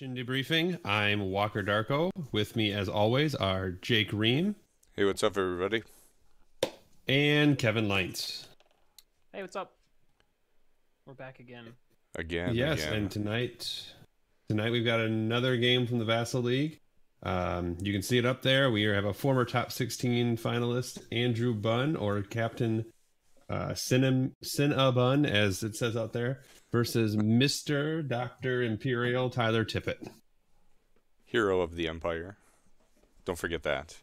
Debriefing. I'm Walker Darko. With me, as always, are Jake Ream Hey, what's up, everybody? and Kevin Leintz. Hey, what's up? We're back again. Yes, and tonight we've got another game from the Vassal League. You can see it up there. We have a former top 16 finalist, Andrew Bunn, or Captain Bunn, as it says out there, versus Mr. Dr. Imperial Tyler Tippett. Hero of the Empire. Don't forget that.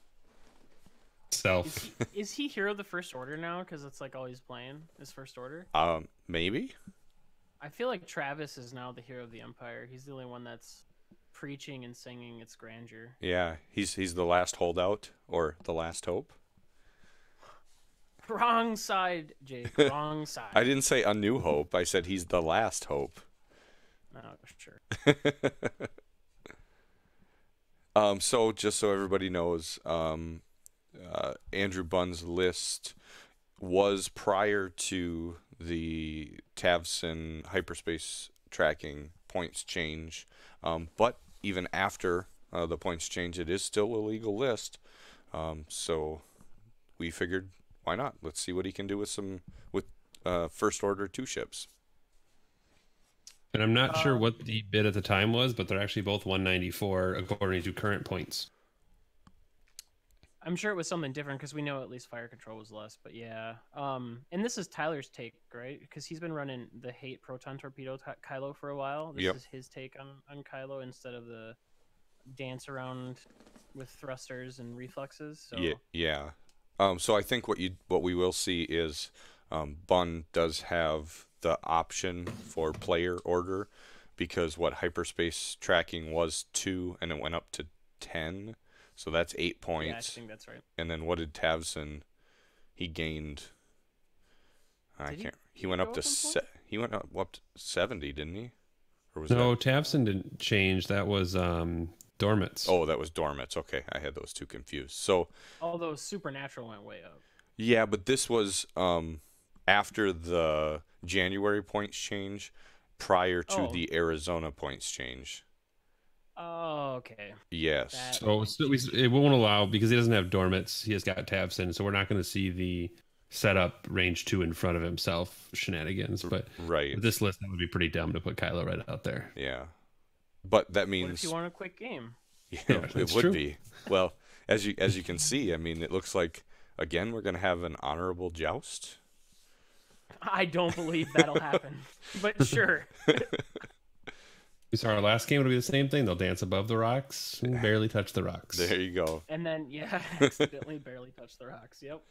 Self. Is he hero of the First Order now? Because it's like all he's playing is First Order. Maybe? I feel like Travis is now the hero of the Empire. He's the only one that's preaching and singing its grandeur. Yeah, he's the last holdout, or the last hope. Wrong side, Jake. Wrong side. I didn't say a new hope. I said he's the last hope. Oh, sure. So just so everybody knows, Andrew Bunn's list was prior to the Tavson hyperspace tracking points change, but even after the points change, it is still a legal list. So we figured, why not? Let's see what he can do with First Order 2 ships. And I'm not sure what the bid at the time was, but they're actually both 194 according to current points. I'm sure it was something different because we know at least fire control was less, but yeah. And this is Tyler's take, right? Because he's been running the hate proton torpedo Kylo for a while. This is his take on Kylo instead of the dance around with thrusters and reflexes. So. Yeah. So I think what we will see is Bunn does have the option for player order, because what hyperspace tracking was 2 and it went up to 10. So that's 8 points. Yeah, I think that's right. And then what did Tavson? He gained. He went up to he went up to 70, didn't he? Or was no, Tavson didn't change. That was Dormit's. Oh, that was Dormit's. Okay, I had those two confused. So. Although Supernatural went way up. Yeah, but this was after the January points change, prior to the Arizona points change. Oh, okay. Yes. So it won't allow, because he doesn't have Dormit's. He has got Tavson, so we're not going to see the setup range 2 in front of himself shenanigans. But right. With this list, that would be pretty dumb to put Kylo right out there. Yeah, but that means. What if you want a quick game? Yeah, it would be. Well, as you can see, I mean, it looks like again we're going to have an honorable joust. I don't believe that'll happen, but sure. We saw our last game, it'll be the same thing. They'll dance above the rocks and barely touch the rocks. There you go. And then, accidentally barely touch the rocks. Yep.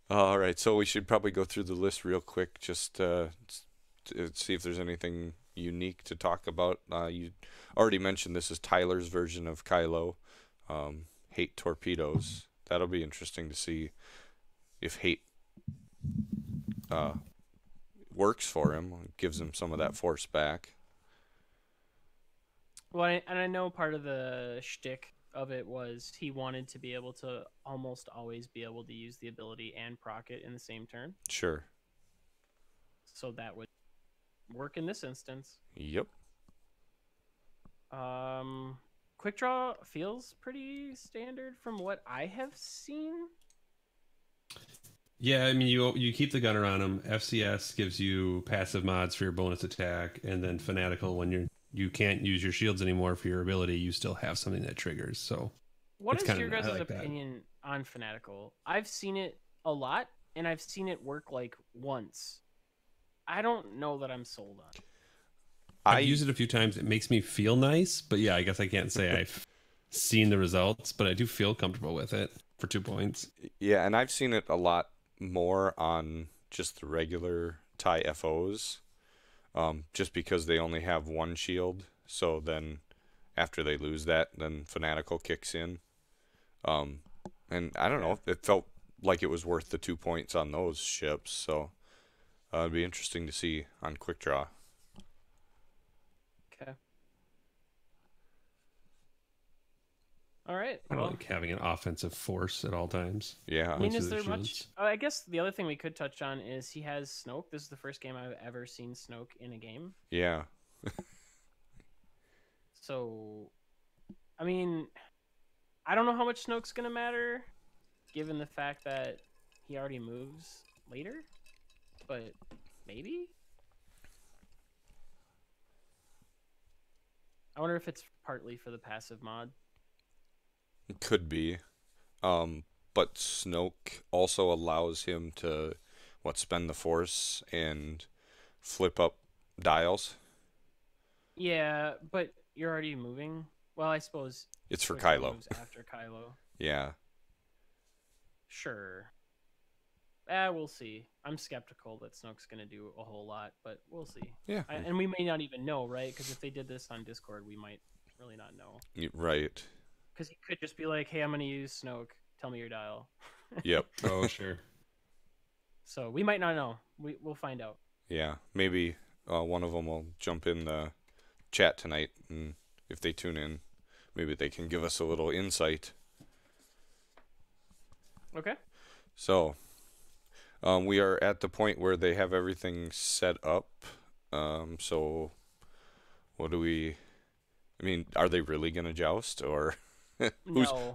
All right, so we should probably go through the list real quick, just to see if there's anything unique to talk about. You already mentioned this is Tyler's version of Kylo, hate torpedoes. That'll be interesting to see if hate works for him, gives him some of that force back. Well, and I know part of the shtick of it was he wanted to be able to almost always be able to use the ability and proc it in the same turn. Sure. So that would work in this instance. Yep. Quick draw feels pretty standard from what I have seen. Yeah, I mean, you keep the gunner on him. FCS gives you passive mods for your bonus attack, and then Fanatical, when you can't use your shields anymore for your ability, you still have something that triggers. So, what is your guys' opinion on Fanatical? I've seen it a lot, and I've seen it work like once. I don't know that I'm sold on it. I've used it a few times. It makes me feel nice, but yeah, I guess I can't say I've seen the results, but I do feel comfortable with it for 2 points. Yeah, and I've seen it a lot more on just the regular TIE FOs, just because they only have one shield. So then after they lose that, then Fanatical kicks in. And I don't know, it felt like it was worth the 2 points on those ships. So it'd be interesting to see on Quick Draw. Okay. All right. I don't like having an offensive force at all times. Yeah. I mean, is there much? I guess the other thing we could touch on is he has Snoke. This is the first game I've ever seen Snoke in a game. Yeah. So, I mean, I don't know how much Snoke's gonna matter, given the fact that he already moves later. But maybe. I wonder if it's partly for the passive mod. It could be. But Snoke also allows him to, spend the Force and flip up dials. Yeah, but you're already moving. Well, I suppose it's for Quick Draw Kylo. moves after Kylo. Yeah. Sure. We'll see. I'm skeptical that Snoke's going to do a whole lot, but we'll see. Yeah. And we may not even know, right? Because if they did this on Discord, we might really not know. Right. Because he could just be like, hey, I'm going to use Snoke. Tell me your dial. Yep. Oh, sure. So we might not know. We'll find out. Yeah. Maybe one of them will jump in the chat tonight, and if they tune in, maybe they can give us a little insight. Okay. So, we are at the point where they have everything set up. So, what do we... I mean, are they really going to joust, or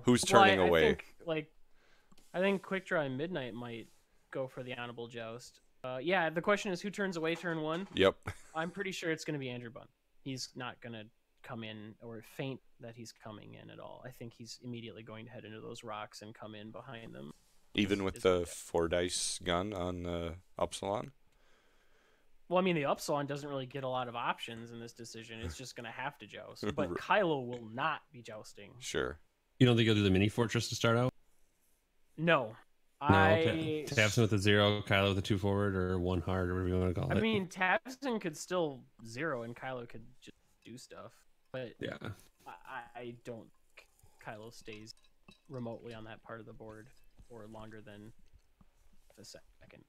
who's turning away? I think Quick Draw and Midnight might go for the honorable joust. Yeah, the question is who turns away turn one? Yep. I'm pretty sure it's going to be Andrew Bunn. He's not going to come in or feint that he's coming in at all. I think he's immediately going to head into those rocks and come in behind them. Even with the 4-dice gun on the Upsilon? Well, I mean, the Upsilon doesn't really get a lot of options in this decision. It's just going to have to joust. But Kylo will not be jousting. Sure. You don't think he'll do the mini fortress to start out? No. Tavson with a 0, Kylo with a 2 forward, or 1 hard, or whatever you want to call it. I mean, Tavson could still 0, and Kylo could just do stuff. But yeah, I don't think Kylo stays remotely on that part of the board for longer than a second.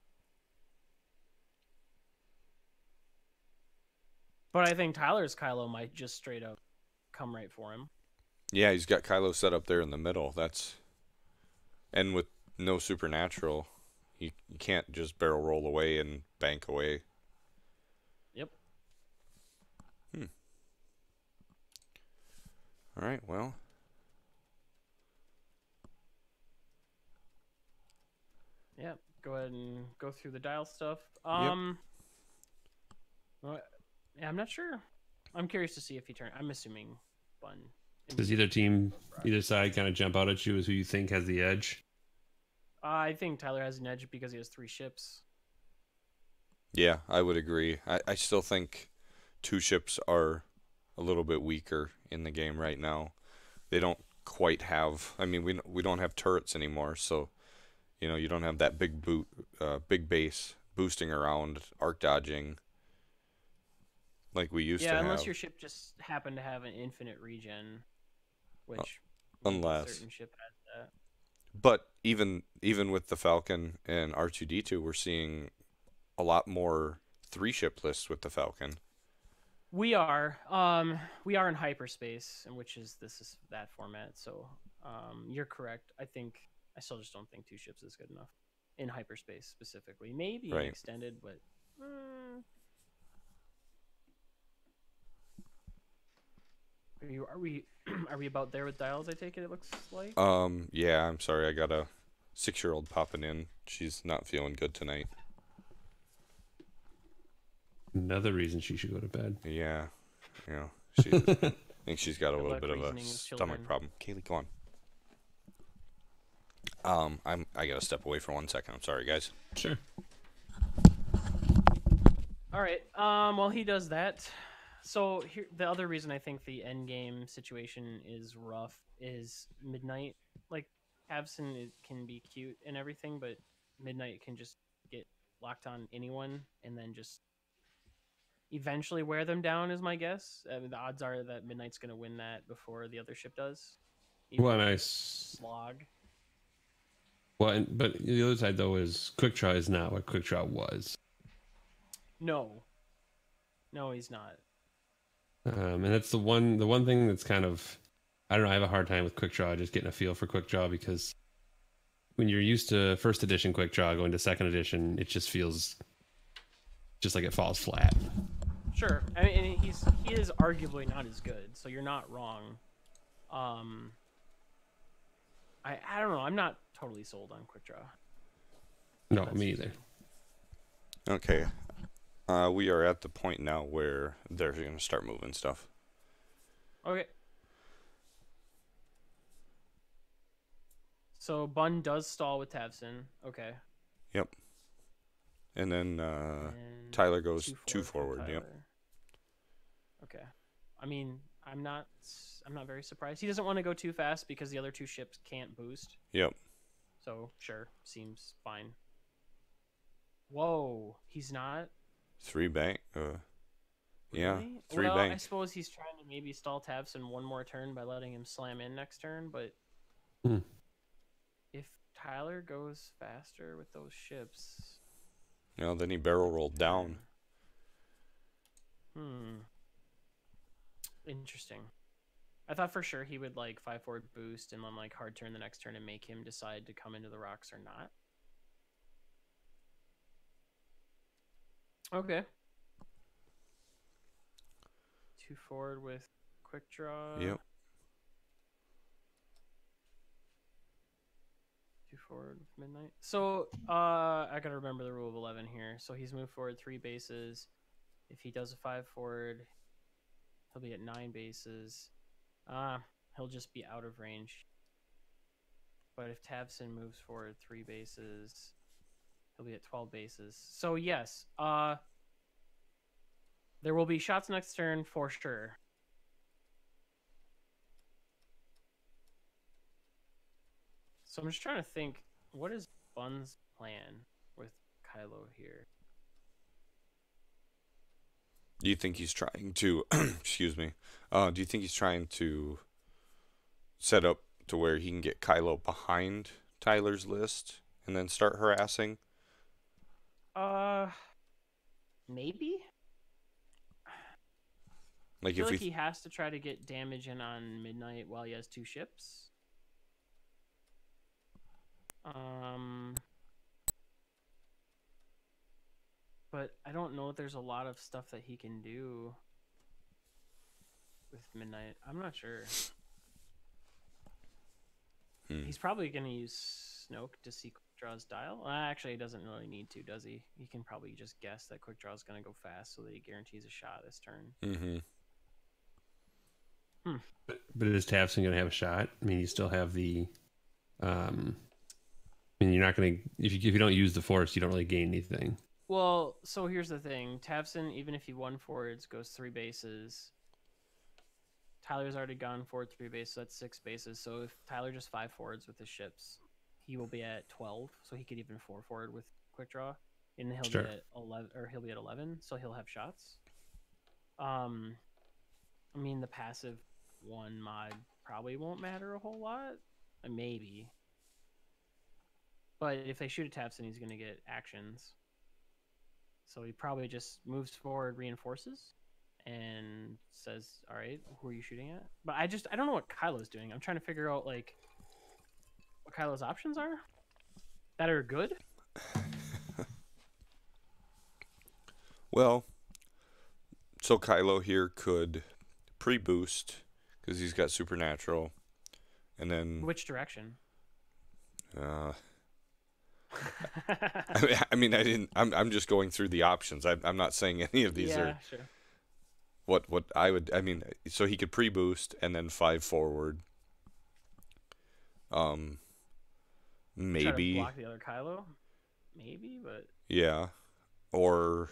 But I think Tyler's Kylo might just straight up come right for him. Yeah, he's got Kylo set up there in the middle. And with no supernatural, you can't just barrel roll away and bank away. Yep. All right, well. Yeah, go ahead and go through the dial stuff. Yep. Yeah, I'm not sure. I'm curious to see if he turns. I'm assuming Bunn. Does either side kind of jump out at you as who you think has the edge? I think Tyler has an edge because he has 3 ships. Yeah, I would agree. I still think 2 ships are a little bit weaker in the game right now. They don't quite have... I mean, we don't have turrets anymore, so you don't have that big base boosting around, arc dodging like we used to have. Yeah, unless your ship just happened to have an infinite regen, which unless a certain ship has that. But even with the Falcon and R2-D2, we're seeing a lot more 3-ship lists with the Falcon. We are in hyperspace, which is that format. So you're correct. I still just don't think 2 ships is good enough in hyperspace specifically. Maybe right. Extended, but. Are we about there with dials? I take it looks like. Yeah. I'm sorry. I got a 6-year-old popping in. She's not feeling good tonight. Another reason she should go to bed. Yeah. I think she's got a little bit of a stomach problem. Kaylee, go on. I gotta step away for 1 second. I'm sorry, guys. Sure. All right. While he does that. So here, the other reason I think the end game situation is rough is Midnight. Like, Tavson can be cute and everything, but Midnight can just get locked on anyone and then just eventually wear them down, is my guess. I mean, the odds are that Midnight's going to win that before the other ship does. Well, nice slog. Well, but the other side though is Quick Draw is not what Quick Draw was. No, he's not. And that's the one thing that's kind of, I don't know, I have a hard time with Quick Draw, just getting a feel for Quick Draw, because when you're used to 1st edition Quick Draw going to 2nd edition, it just feels just like it falls flat. Sure. I mean, he is arguably not as good, so you're not wrong. I don't know. I'm not totally sold on quick draw. No, me either. Okay. We are at the point now where they're going to start moving stuff. Okay. So Bunn does stall with Tavson. Okay. Yep. And then And Tyler goes two forward. Yep. Okay. I mean, I'm not very surprised. He doesn't want to go too fast because the other two ships can't boost. Yep. So sure, seems fine. Whoa, he's not. 3 bank. Yeah, Really? 3 well, bank. I suppose he's trying to maybe stall Tavson one more turn by letting him slam in next turn, but if Tyler goes faster with those ships, Then he barrel rolled down. Interesting. I thought for sure he would like 5 forward boost and then like hard turn the next turn and make him decide to come into the rocks or not. Okay. 2 forward with quick draw. Yep. 2 forward with midnight. So I gotta remember the rule of 11 here. So he's moved forward 3 bases. If he does a 5 forward, he'll be at 9 bases. He'll just be out of range. But if Tavson moves forward 3 bases, he'll be at 12 bases. So yes, there will be shots next turn for sure. So I'm just trying to think, what is Bunn's plan with Kylo here? Do you think he's trying to, excuse me, do you think he's trying to set up to where he can get Kylo behind Tyler's list and then start harassing? Maybe? Like I feel if like he has to try to get damage in on midnight while he has 2 ships. But I don't know if there's a lot of stuff that he can do with midnight. I'm not sure. He's probably going to use Snoke to see quick draw's dial. Actually, he doesn't really need to, does he? He can probably just guess that quick draw is going to go fast so that he guarantees a shot this turn. But is Tavson going to have a shot? I mean, you still have the... I mean, you're not going to... If you don't use the Force, you don't really gain anything. Well, so here's the thing. Tavson, even if he 1 forwards, goes 3 bases. Tyler's already gone forward 3 bases, so that's 6 bases. So if Tyler just 5 forwards with his ships, he will be at 12. So he could even 4 forward with quick draw, and he'll be at 11, or he'll be at 11. So he'll have shots. I mean, the passive 1 mod probably won't matter a whole lot. Maybe. But if they shoot at Tavson, he's going to get actions. So he probably just moves forward, reinforces, and says, all right, who are you shooting at? But I don't know what Kylo's doing. I'm trying to figure out, like, what Kylo's options are that are good. Well, so Kylo here could pre-boost because he's got supernatural, and then Which direction? I mean, I didn't. I'm just going through the options. I'm not saying any of these are. Sure. What I would. I mean, so he could pre-boost and then 5 forward. Maybe Try to block the other Kylo. Maybe, but yeah, or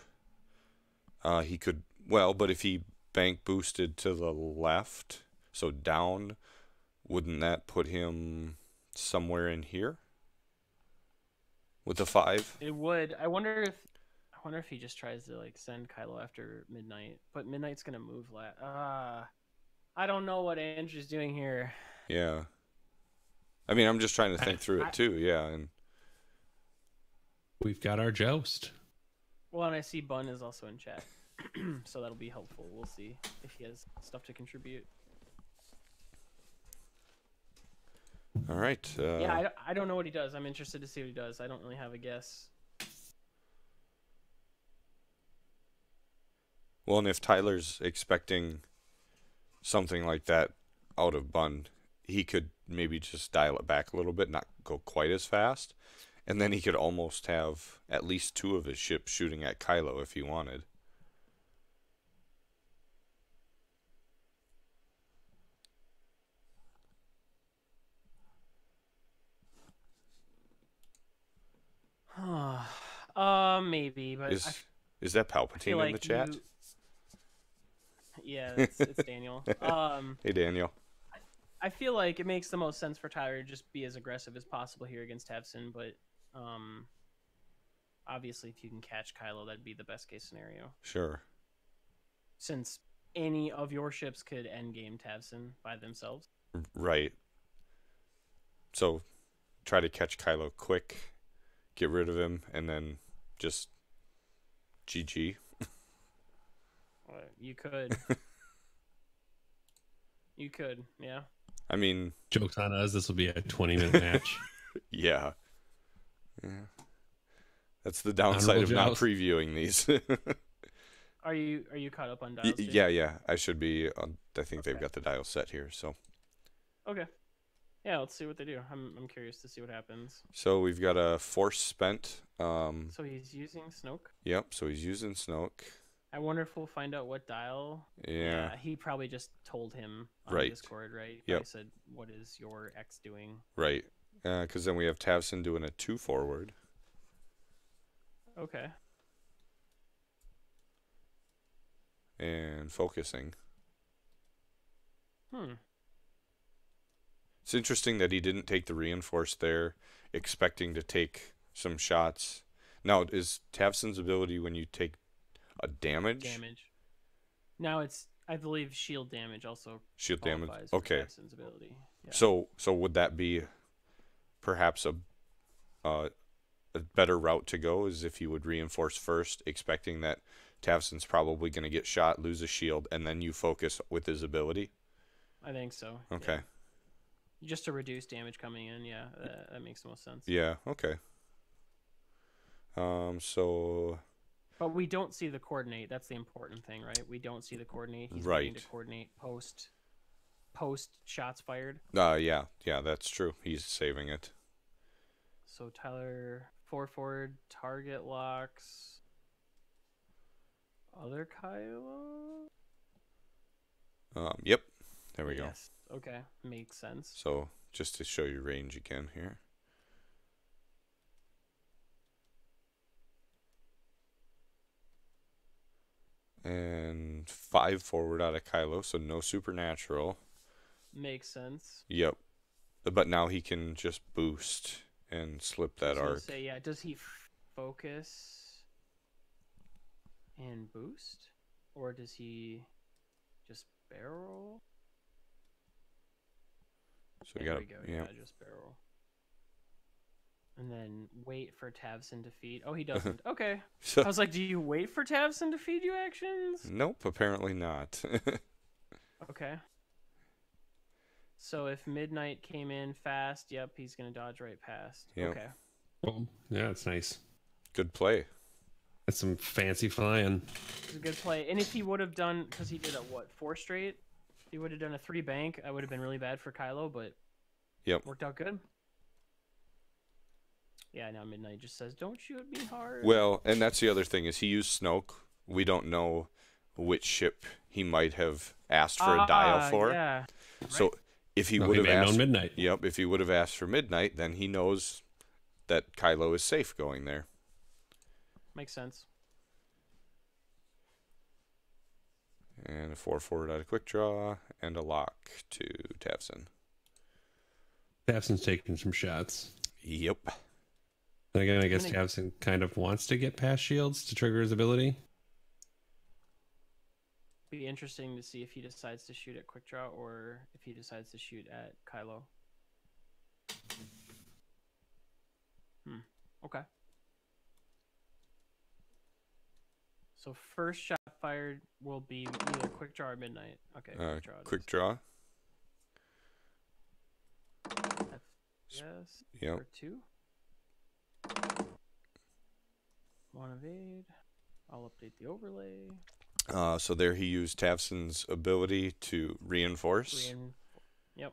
he could. Well, but if he bank boosted to the left, so down, wouldn't that put him somewhere in here? With the 5? it would. I wonder if he just tries to like send Kylo after midnight, but midnight's gonna move I don't know what Andrew's doing here. Yeah. I mean, I'm just trying to think through it too. Yeah, and We've got our joust. Well, and I see Bunn is also in chat, so that'll be helpful. We'll see if he has stuff to contribute. all right. Yeah, I don't know what he does. I'm interested to see what he does. I don't really have a guess. Well, and if Tyler's expecting something like that out of Bunn, he could maybe just dial it back a little bit, not go quite as fast, and then he could almost have at least 2 of his ships shooting at Kylo if he wanted. Maybe, but is that Palpatine like in the chat? Yeah, it's Daniel. Hey, Daniel. I feel like it makes the most sense for Tyler to just be as aggressive as possible here against Tavson, but obviously if you can catch Kylo, that'd be the best case scenario. Sure. Since any of your ships could endgame Tavson by themselves. Right. So try to catch Kylo quick, get rid of him, and then just GG. You could. You could, yeah. I mean, joke's on us. This will be a 20-minute match. Yeah. That's the downside of not previewing these. Are you caught up on dials? Yeah. I should be. I think they've got the dial set here. So. Okay. Yeah, let's see what they do. I'm curious to see what happens. So we've got a force spent. So he's using Snoke. Yep. So he's using Snoke. I wonder if we'll find out what dial. Yeah. He probably just told him on Discord, right? Yep. I said, "What is your X doing?" Right. Because then we have Tavson doing a 2 forward. Okay. And focusing. Hmm. It's interesting that he didn't take the reinforce there, expecting to take some shots. Now, is Tavson's ability when you take a damage? Now it's, I believe, shield damage also. Shield damage. For okay. Tavson's ability. Yeah. So would that be perhaps a better route to go? Is if you would reinforce first, expecting that Tavson's probably going to get shot, lose a shield, and then you focus with his ability? I think so. Okay. Yeah. Just to reduce damage coming in, yeah, that makes the most sense. Yeah. Okay. So. But we don't see the coordinate. That's the important thing, right? We don't see the coordinate. He's right. Going to coordinate post shots fired. Yeah, that's true. He's saving it. So Tyler 4 forward target locks. Other Kylo. Yep. There we go. Okay, makes sense. So just to show you range again here. And 5 forward out of Kylo, so no supernatural. Makes sense. Yep. But now he can just boost and slip that arc. Say, yeah, does he focus and boost? Or does he just barrel? So we got to, yeah, just barrel. And then wait for Tavson to feed. Oh, he doesn't. Okay. I was like, do you wait for Tavson to feed you actions? Nope, apparently not. Okay. So if Midnight came in fast, yep, he's going to dodge right past. Yep. Okay. Oh, yeah, that's nice. Good play. That's some fancy flying. It's a good play. And if he would have done, because he did a, 4 straight? If he would have done a 3 bank, I would have been really bad for Kylo, but worked out good. Yeah, now Midnight just says, don't shoot me hard. Well, and that's the other thing, is he used Snoke. We don't know which ship he might have asked for a dial for. Yeah. So right. if he would have asked Midnight. Yep, if he would have asked for Midnight, then he knows that Kylo is safe going there. Makes sense. And a 4 forward out of quick draw, and a lock to Tavson. Tavson's taking some shots. Yep. And again, I guess Tavson kind of wants to get past shields to trigger his ability. Be interesting to see if he decides to shoot at quick draw or if he decides to shoot at Kylo. Okay. So first shot fired will be either quick draw or Midnight. Okay. Quick draw. Yes. Yep. For 2. 1 evade. I'll update the overlay. So there he used Tavson's ability to reinforce.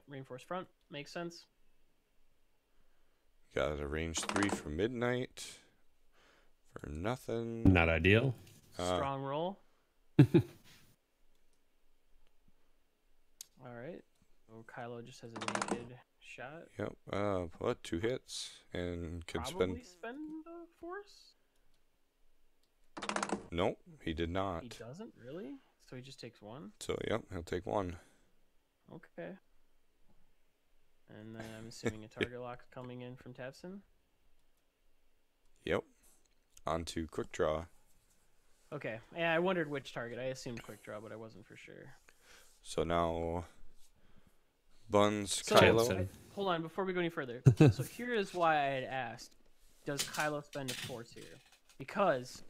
Reinforce front. Makes sense. Got a range 3 for midnight. For nothing. Not ideal. Strong roll. Alright. So Kylo just has a naked shot. Yep. What? 2 hits and can Probably spend a force? Nope, he did not. He doesn't really? So he just takes 1? So, yep, he'll take 1. Okay. And then I'm assuming a target lock coming in from Tavson? Yep. On to quick draw. Okay. Yeah, I wondered which target. I assumed quick draw, but I wasn't for sure. So now Bunn's So, Kylo. hold on, before we go any further. So here is why I had asked, does Kylo spend a force here? Because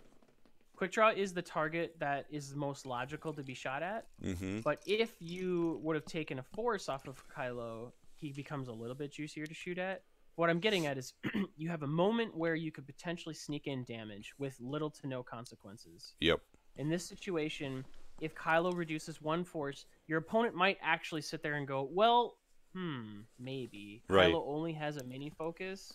quick draw is the target that is the most logical to be shot at. Mm-hmm. But if you would have taken a force off of Kylo, he becomes a little bit juicier to shoot at. What I'm getting at is you have a moment where you could potentially sneak in damage with little to no consequences. Yep. In this situation, if Kylo reduces 1 force, your opponent might actually sit there and go, well, maybe. Right. Kylo only has a mini focus.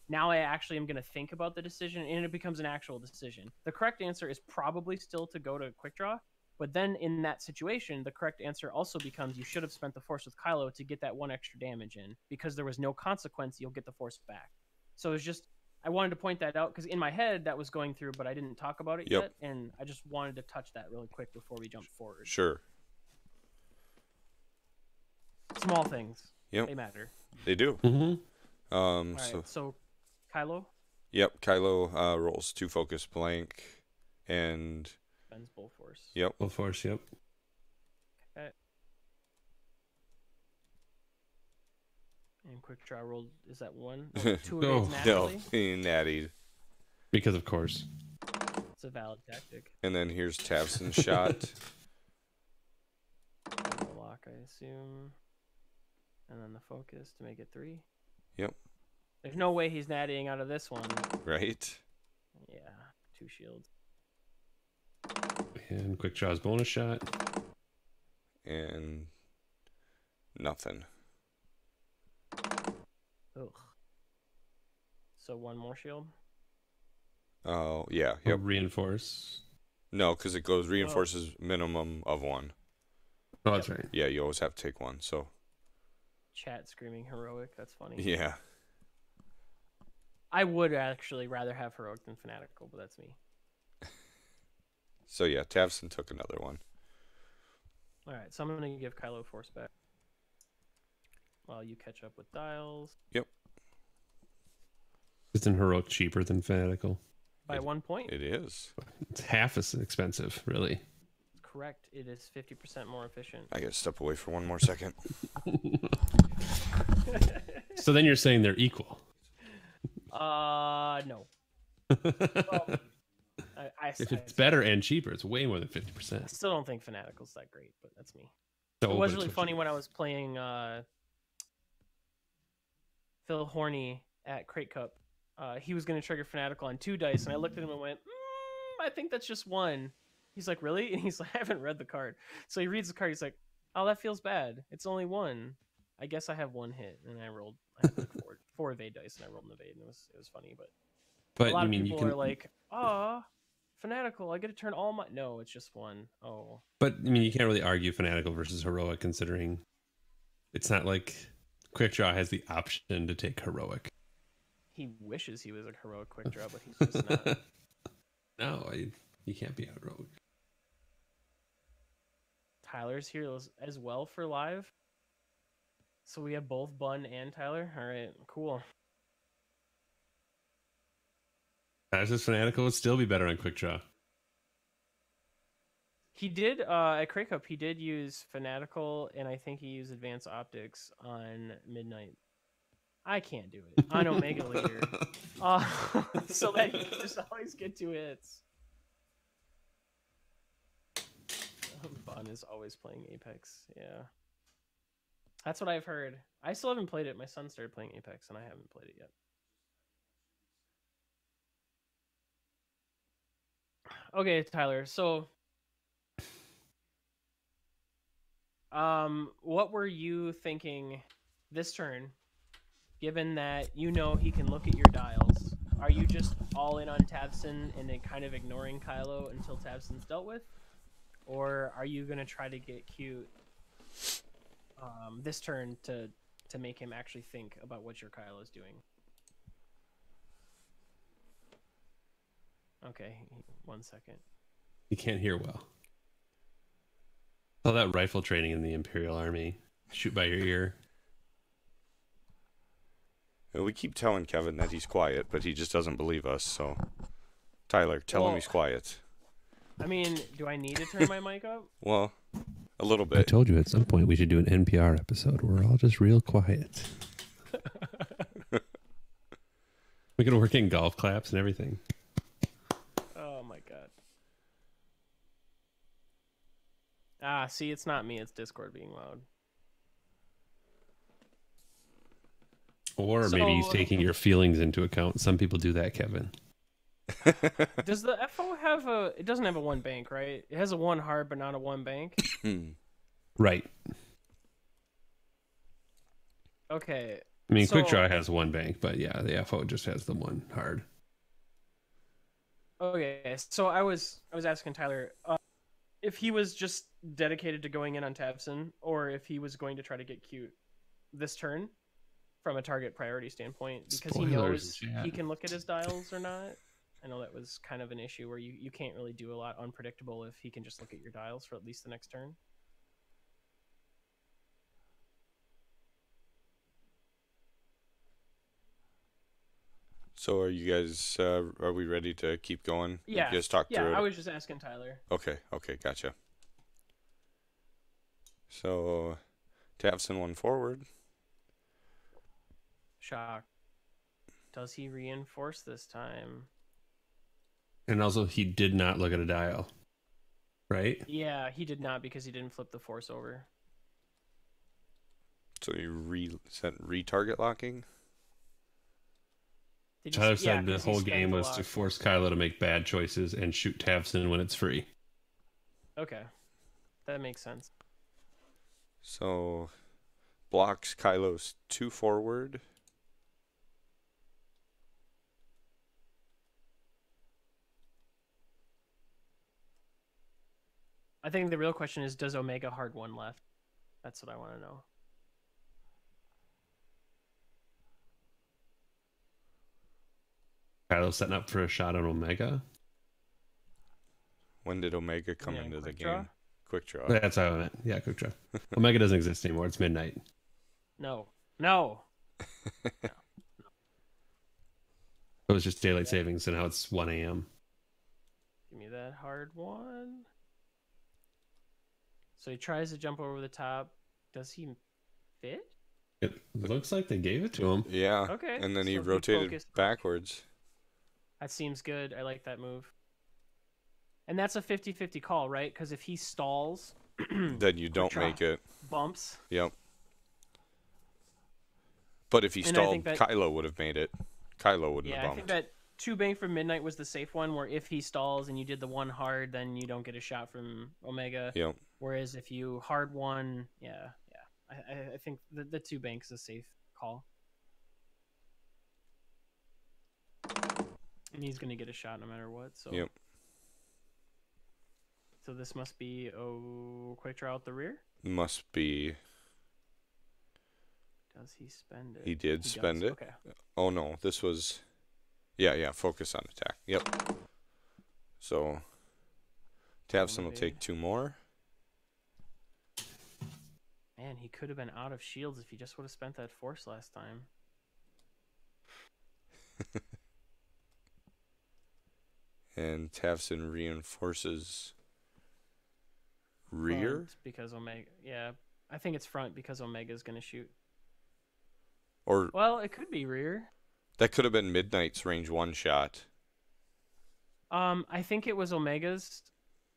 Now I actually am going to think about the decision, and it becomes an actual decision. The correct answer is probably still to go to quick draw, but then in that situation, the correct answer also becomes you should have spent the force with Kylo to get that 1 extra damage in. Because there was no consequence, you'll get the force back. So it's just, I wanted to point that out, because in my head that was going through, but I didn't talk about it yet, and I just wanted to touch that really quick before we jump forward. Sure. Small things. Yep. They matter. They do. Mm-hmm. All right, so Kylo? Yep, Kylo rolls 2 focus blank and Spends bull force. Yep. Bull force, yep. Okay. And quick draw roll, is that 1? Oh, 2 evades naturally? No, he nattied. Because of course. It's a valid tactic. And then here's Tavson's shot. And the lock, I assume. And then the focus to make it 3. Yep. There's no way he's nattying out of this one. Right. Yeah, 2 shields. And quick draw's bonus shot. And nothing. Ugh. So 1 more shield? Oh, yeah. Or Yep. reinforce. No, because it goes reinforces minimum of 1. Oh, that's right. Yeah, you always have to take 1, so. Chat screaming heroic, that's funny. Yeah. I would actually rather have heroic than fanatical, but that's me. So yeah, Tavson took another 1. Alright, so I'm going to give Kylo force back. While you catch up with dials. Yep. Isn't heroic cheaper than fanatical? By 1 point? It is. It's half as expensive, really. Correct. It is 50% more efficient. I gotta step away for 1 more second. So then you're saying they're equal? No. Well, if it's better and cheaper, it's way more than 50%. I still don't think Fanatical's that great, but that's me. So, it was really funny when I was playing Phil Horney at Crate Cup. He was going to trigger Fanatical on 2 dice, and I looked at him and went, I think that's just 1. He's like, really? And he's like, I haven't read the card. So he reads the card. He's like, oh, that feels bad. It's only 1. I guess I have 1 hit, and I had like 4 evade dice, and I rolled an evade, and it was funny. But a lot of people are like, Fanatical, I get to turn all my... No, it's just 1. Oh. But, I mean, you can't really argue Fanatical versus Heroic, considering it's not like Quick Draw has the option to take Heroic. He wishes he was a Heroic Quick Draw, but he's just not. No, you can't be Heroic. Tyler's here as well for live. So we have both Bunn and Tyler. All right, cool. Tyler's Fanatical would still be better on Quick Draw. He did, at Crate Cup, he did use Fanatical, and I think he used Advanced Optics on Midnight. I can't do it. On Omega Leader. So that he can just always get 2 hits. Bunn is always playing Apex, yeah. That's what I've heard. I still haven't played it. My son started playing Apex, and I haven't played it yet. Okay, Tyler, so What were you thinking this turn, given that you know he can look at your dials? Are you just all in on Tavson and then kind of ignoring Kylo until Tavson's dealt with? Or are you going to try to get cute this turn to make him actually think about what your Kylo is doing? Okay, 1 second. You can't hear well. All that rifle training in the Imperial Army. Shoot by your ear. We keep telling Kevin that he's quiet, but he just doesn't believe us, so... Tyler, tell him he's quiet. I mean, do I need to turn my mic up? Well, a little bit. I told you at some point we should do an NPR episode where we're all just real quiet. We could work in golf claps and everything. Oh my god. Ah, see, it's not me, it's Discord being loud. Or maybe he's taking your feelings into account. Some people do that, Kevin. Does the FO have a... It doesn't have a 1 bank, right? It has a 1 hard, but not a 1 bank? Right. Okay. I mean, Quick Draw has 1 bank, but yeah, the FO just has the 1 hard. Okay, so I was asking Tyler if he was just dedicated to going in on Tavson, or if he was going to try to get cute this turn from a target priority standpoint, because he knows he can look at his dials or not. I know that was kind of an issue where you can't really do a lot unpredictable if he can just look at your dials for at least the next turn. So are you guys, are we ready to keep going? Yeah. You guys talk through it? I was just asking Tyler. Okay, gotcha. So, Tavson 1 forward. Shock. Does he reinforce this time? And also, he did not look at a dial, right? Yeah, he did not, because he didn't flip the force over. So you set retarget locking? Tyler said the whole game was to force Kylo to make bad choices and shoot Tavson when it's free. Okay, that makes sense. So, blocks Kylo's 2 forward. I think the real question is, does Omega hard 1 left? That's what I want to know. Kylo setting up for a shot on Omega. When did Omega come into the game? Quick draw. That's how I meant. Yeah, quick draw. Omega doesn't exist anymore. It's midnight. No. It was just daylight savings, and now it's 1 a.m. Give me that hard 1. So he tries to jump over the top. Does he fit? It looks like they gave it to him. Yeah. Okay. And then he rotated backwards. That seems good. I like that move. And that's a 50-50 call, right? Because if he stalls... then you don't make it. Bumps. Yep. But if he stalled, Kylo would have made it. Kylo wouldn't have bumped. Yeah, I think that 2 bank from Midnight was the safe one, where if he stalls and you did the 1 hard, then you don't get a shot from Omega. Yep. Whereas if you hard 1, I think the 2 bank is a safe call. And he's going to get a shot no matter what. So. Yep. So this must be quick draw out the rear? Must be. Does he spend it? He did spend it. Okay. Oh no, this was. Yeah. Focus on attack. Yep. So. Tavson will take 2 more. Man, he could have been out of shields if he just would have spent that force last time. And Tavson reinforces rear? Front because Omega... Yeah, I think it's front because Omega's going to shoot. Or well, it could be rear. That could have been Midnight's range 1 shot. I think it was Omega's...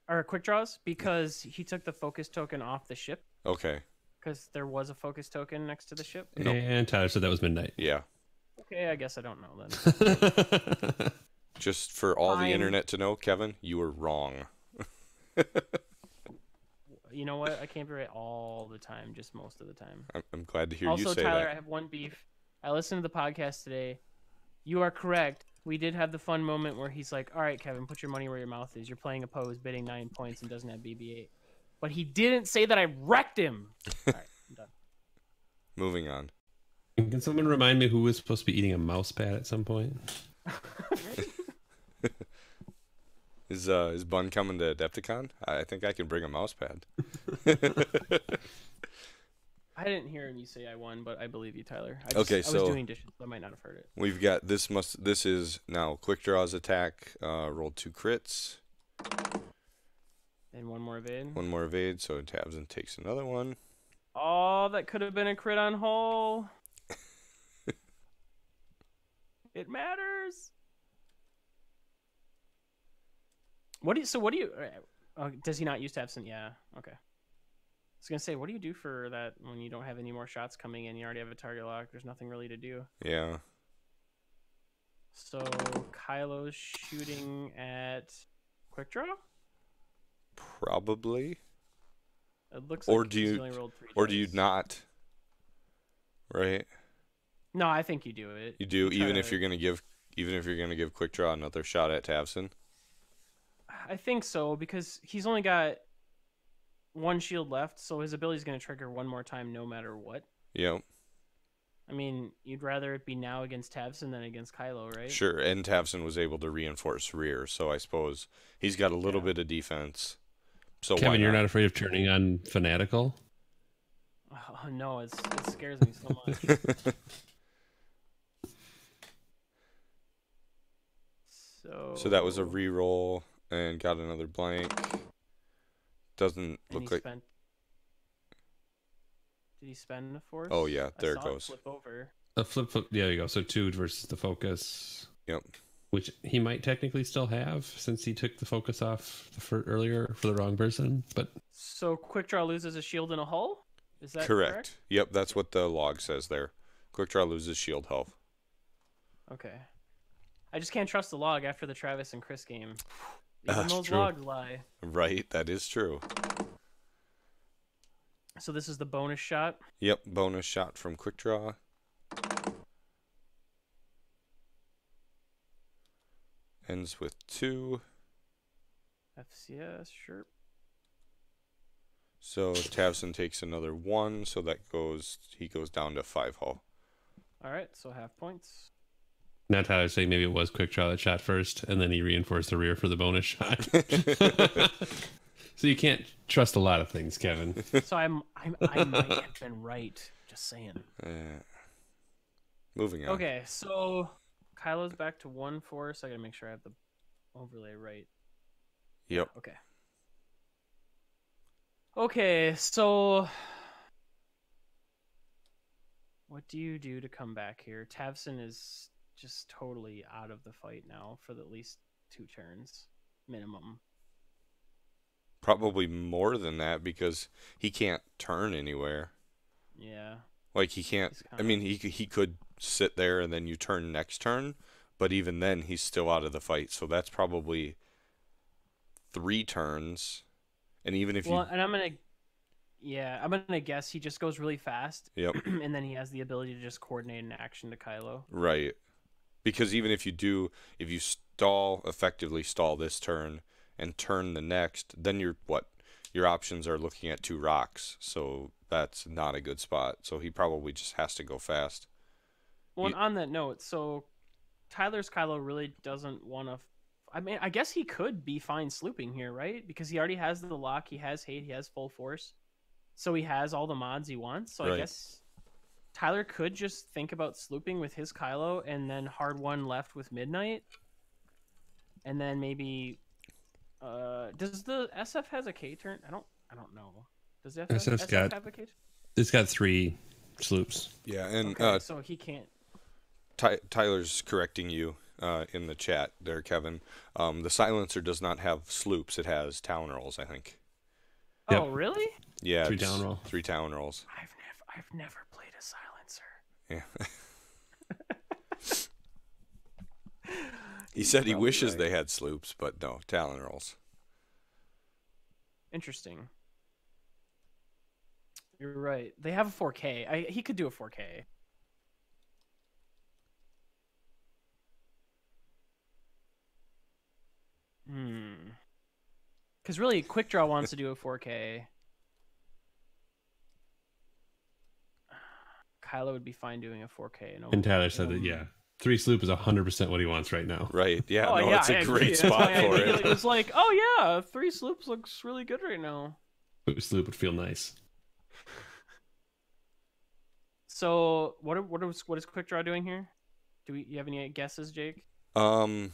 Or quick draws, because he took the focus token off the ship. Okay. Because there was a focus token next to the ship. Nope. And Tyler said that was Midnight. Yeah. Okay, I guess I don't know then. Just for all the internet to know, Kevin, you were wrong. You know what? I can't be right all the time, just most of the time. I'm glad to hear also, you say Tyler, that. I have one beef. I listened to the podcast today. You are correct. We did have the fun moment where he's like, all right, Kevin, put your money where your mouth is. You're playing opposed, bidding 9 points, and doesn't have BB-8. But he didn't say that I wrecked him. All right, I'm done. Moving on. Can someone remind me who was supposed to be eating a mouse pad at some point? Is Bunn coming to Adepticon? I think I can bring a mouse pad. I didn't hear you say I won, but I believe you, Tyler. I So was doing dishes, so I might not have heard it. We've got this is now Quick Draw's attack. Rolled 2 crits. And one more evade. One more evade, so Tabson takes another one. Oh, that could have been a crit on Hull. It matters. Does he not use Tabson? Yeah. Okay. I was gonna say, what do you do for that when you don't have any more shots coming in? You already have a target lock. There's nothing really to do. Yeah. So Kylo's shooting at Quick Draw? Probably. It looks or like do he's you only rolled 3 or do you dice. not? Right? No, I think you do it. You do, even if you're gonna give Quick Draw another shot at Tabson? I think so, because he's only got 1 shield left, so his ability is going to trigger one more time no matter what. Yep. I mean, you'd rather it be now against Tabson than against Kylo, right? Sure, and Tabson was able to reinforce rear, so I suppose he's got a little bit of defense. So Kevin, you're not afraid of turning on Fanatical? Oh, no, it scares me so much. So that was a reroll and got another blank. Doesn't look like. Did he spend a force? Oh yeah, there it saw goes. Flip over. A flip. Yeah, there you go. So 2 versus the focus. Yep. Which he might technically still have since he took the focus off earlier for the wrong person. But so Quick Draw loses a shield and a hull. Is that correct? Yep, that's what the log says there. Quick Draw loses shield health. Okay. I just can't trust the log after the Travis and Chris game. Even That's those true. logs lie. Right, that is true. So this is the bonus shot. Yep, bonus shot from Quick Draw. Ends with 2. FCS, sure. So Tabson takes another 1, so he goes down to 5 hull. All right, so half points. now Tyler's saying maybe it was Quick Draw that shot first, and then he reinforced the rear for the bonus shot. So you can't trust a lot of things, Kevin. So I might have been right. Just saying. Moving on. Okay, so Kylo's back to 1 force. I gotta make sure I have the overlay right. Yep. Okay. Okay, so what do you do to come back here? Tabson is just totally out of the fight now for at least 2 turns minimum. Probably more than that because he can't turn anywhere. Yeah. Like he can't. I mean, he could sit there and then you turn next turn, but even then he's still out of the fight. So that's probably 3 turns. And even if and I'm gonna guess he just goes really fast. Yep. And then he has the ability to just coordinate an action to Kylo. Right. Because even if you effectively stall this turn and turn the next, then your options are looking at 2 rocks. So that's not a good spot. So he probably just has to go fast. Well, and on that note, so Tyler's Kylo really doesn't want to. I mean, I guess he could be fine slooping here, right? Because he already has the lock, he has hate, he has full force, so he has all the mods he wants. So right. I guess Tyler could just think about slooping with his Kylo and then hard 1 left with Midnight, and then maybe. Does the SF has a K turn? I don't know. Does the SF have a K turn? It's got 3 sloops. Yeah, and okay, so he can't. Tyler's correcting you in the chat there, Kevin. The silencer does not have sloops; it has town rolls, I think. Oh, really? Yeah, 3 town rolls. 3 town rolls. I've never played a silencer. Yeah. He said he wishes they had sloops, but no, talon rolls. Interesting. You're right. They have a 4K. He could do a 4K. Because really, Quick Draw wants to do a 4K. Kylo would be fine doing a 4K. And Tyler said that, yeah. 3 sloop is 100% what he wants right now. Right. Yeah. Oh, no, yeah, it's a great spot for it. It was like, oh yeah, 3 sloops looks really good right now. Sloop would feel nice. So what is Quick Draw doing here? You have any guesses, Jake? Because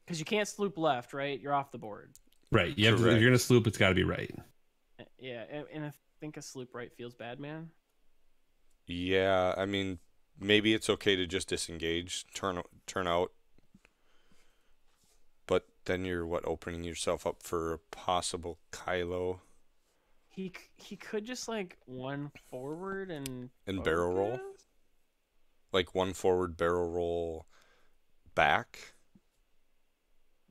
you can't sloop left, right? You're off the board. Right. You have to, if you're gonna sloop, it's got to be right. Yeah, and I think a sloop right feels bad, man. Yeah, I mean, maybe it's okay to just disengage, turn out. But then you're opening yourself up for a possible Kylo. He could just like 1 forward and barrel roll. Like 1 forward barrel roll back.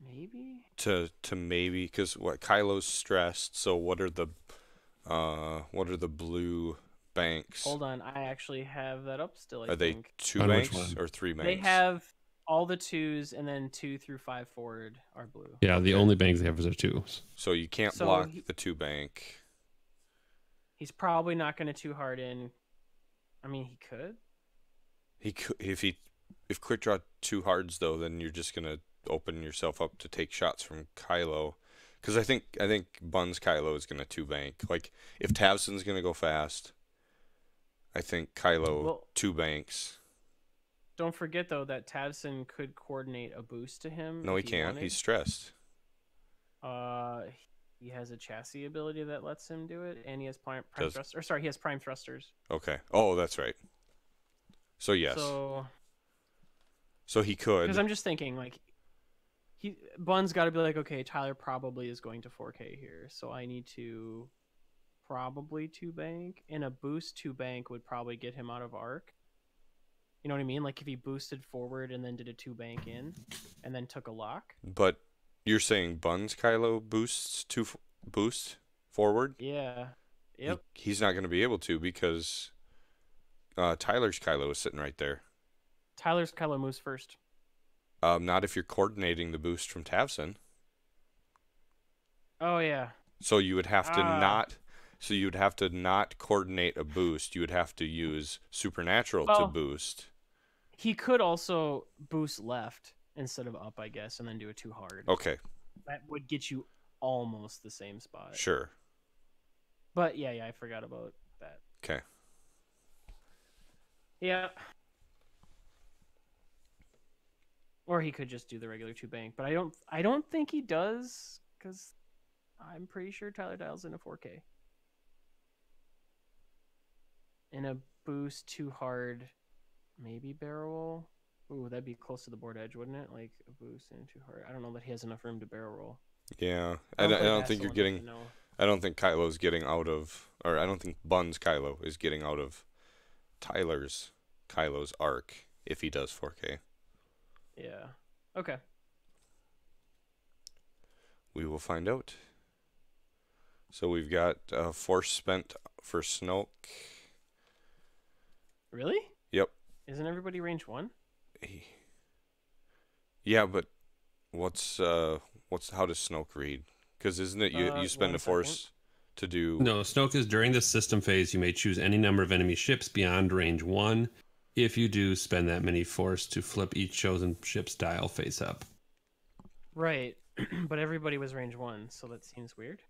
Maybe. To maybe, because Kylo's stressed. So what are the blue banks? Hold on, I actually have that up still. Are they 2 banks or 3 banks? They have all the 2s, and then 2 through 5 forward are blue. Yeah, the only banks they have is their 2s. So you can't block the 2 bank. He's probably not going to too hard in. I mean, he could. He could if Quick Draw 2 hards though, then you're just gonna open yourself up to take shots from Kylo. Because I think Bunn's Kylo is gonna 2 bank. Like if Tavson's gonna go fast, I think Kylo 2 banks. Don't forget though that Tavson could coordinate a boost to him. No, he can't. He's stressed. He has a chassis ability that lets him do it, and he has prime thrusters. Or sorry, he has prime thrusters. Okay. Oh, that's right. So yes. So he could. Because I'm just thinking, like, Bunn's got to be like, okay, Tyler probably is going to 4K here, so I need to probably 2 bank, and a boost 2 bank would probably get him out of arc. You know what I mean? Like if he boosted forward and then did a 2 bank in, and then took a lock. But you're saying Bunn's Kylo boosts boost forward? Yeah. Yep. He's not going to be able to because Tyler's Kylo is sitting right there. Tyler's Kylo moves first. Not if you're coordinating the boost from Tavson. Oh yeah. So you would have to not. So you would have to not coordinate a boost. You would have to use supernatural to boost. He could also boost left instead of up, I guess, and then do a 2 hard. Okay. That would get you almost the same spot. Sure. But yeah, I forgot about that. Okay. Yeah. Or he could just do the regular 2 bank, but I don't think he does, because I'm pretty sure Tyler dials in a 4K. In a boost 2 hard, maybe barrel roll. Ooh, that'd be close to the board edge, wouldn't it? Like a boost and 2 hard. I don't know that he has enough room to barrel roll. Yeah, I don't think you're getting. I don't think Kylo's getting out of, or I don't think Bunn's Kylo is getting out of Kylo's arc if he does 4K. Yeah. Okay. We will find out. So we've got force spent for Snoke. Really? Yep. Isn't everybody range 1? Yeah, but how does Snoke read? Because isn't it you spend a force to do? No, Snoke is during this system phase. You may choose any number of enemy ships beyond range 1. If you do, spend that many force to flip each chosen ship's dial face up. Right, but everybody was range 1, so that seems weird.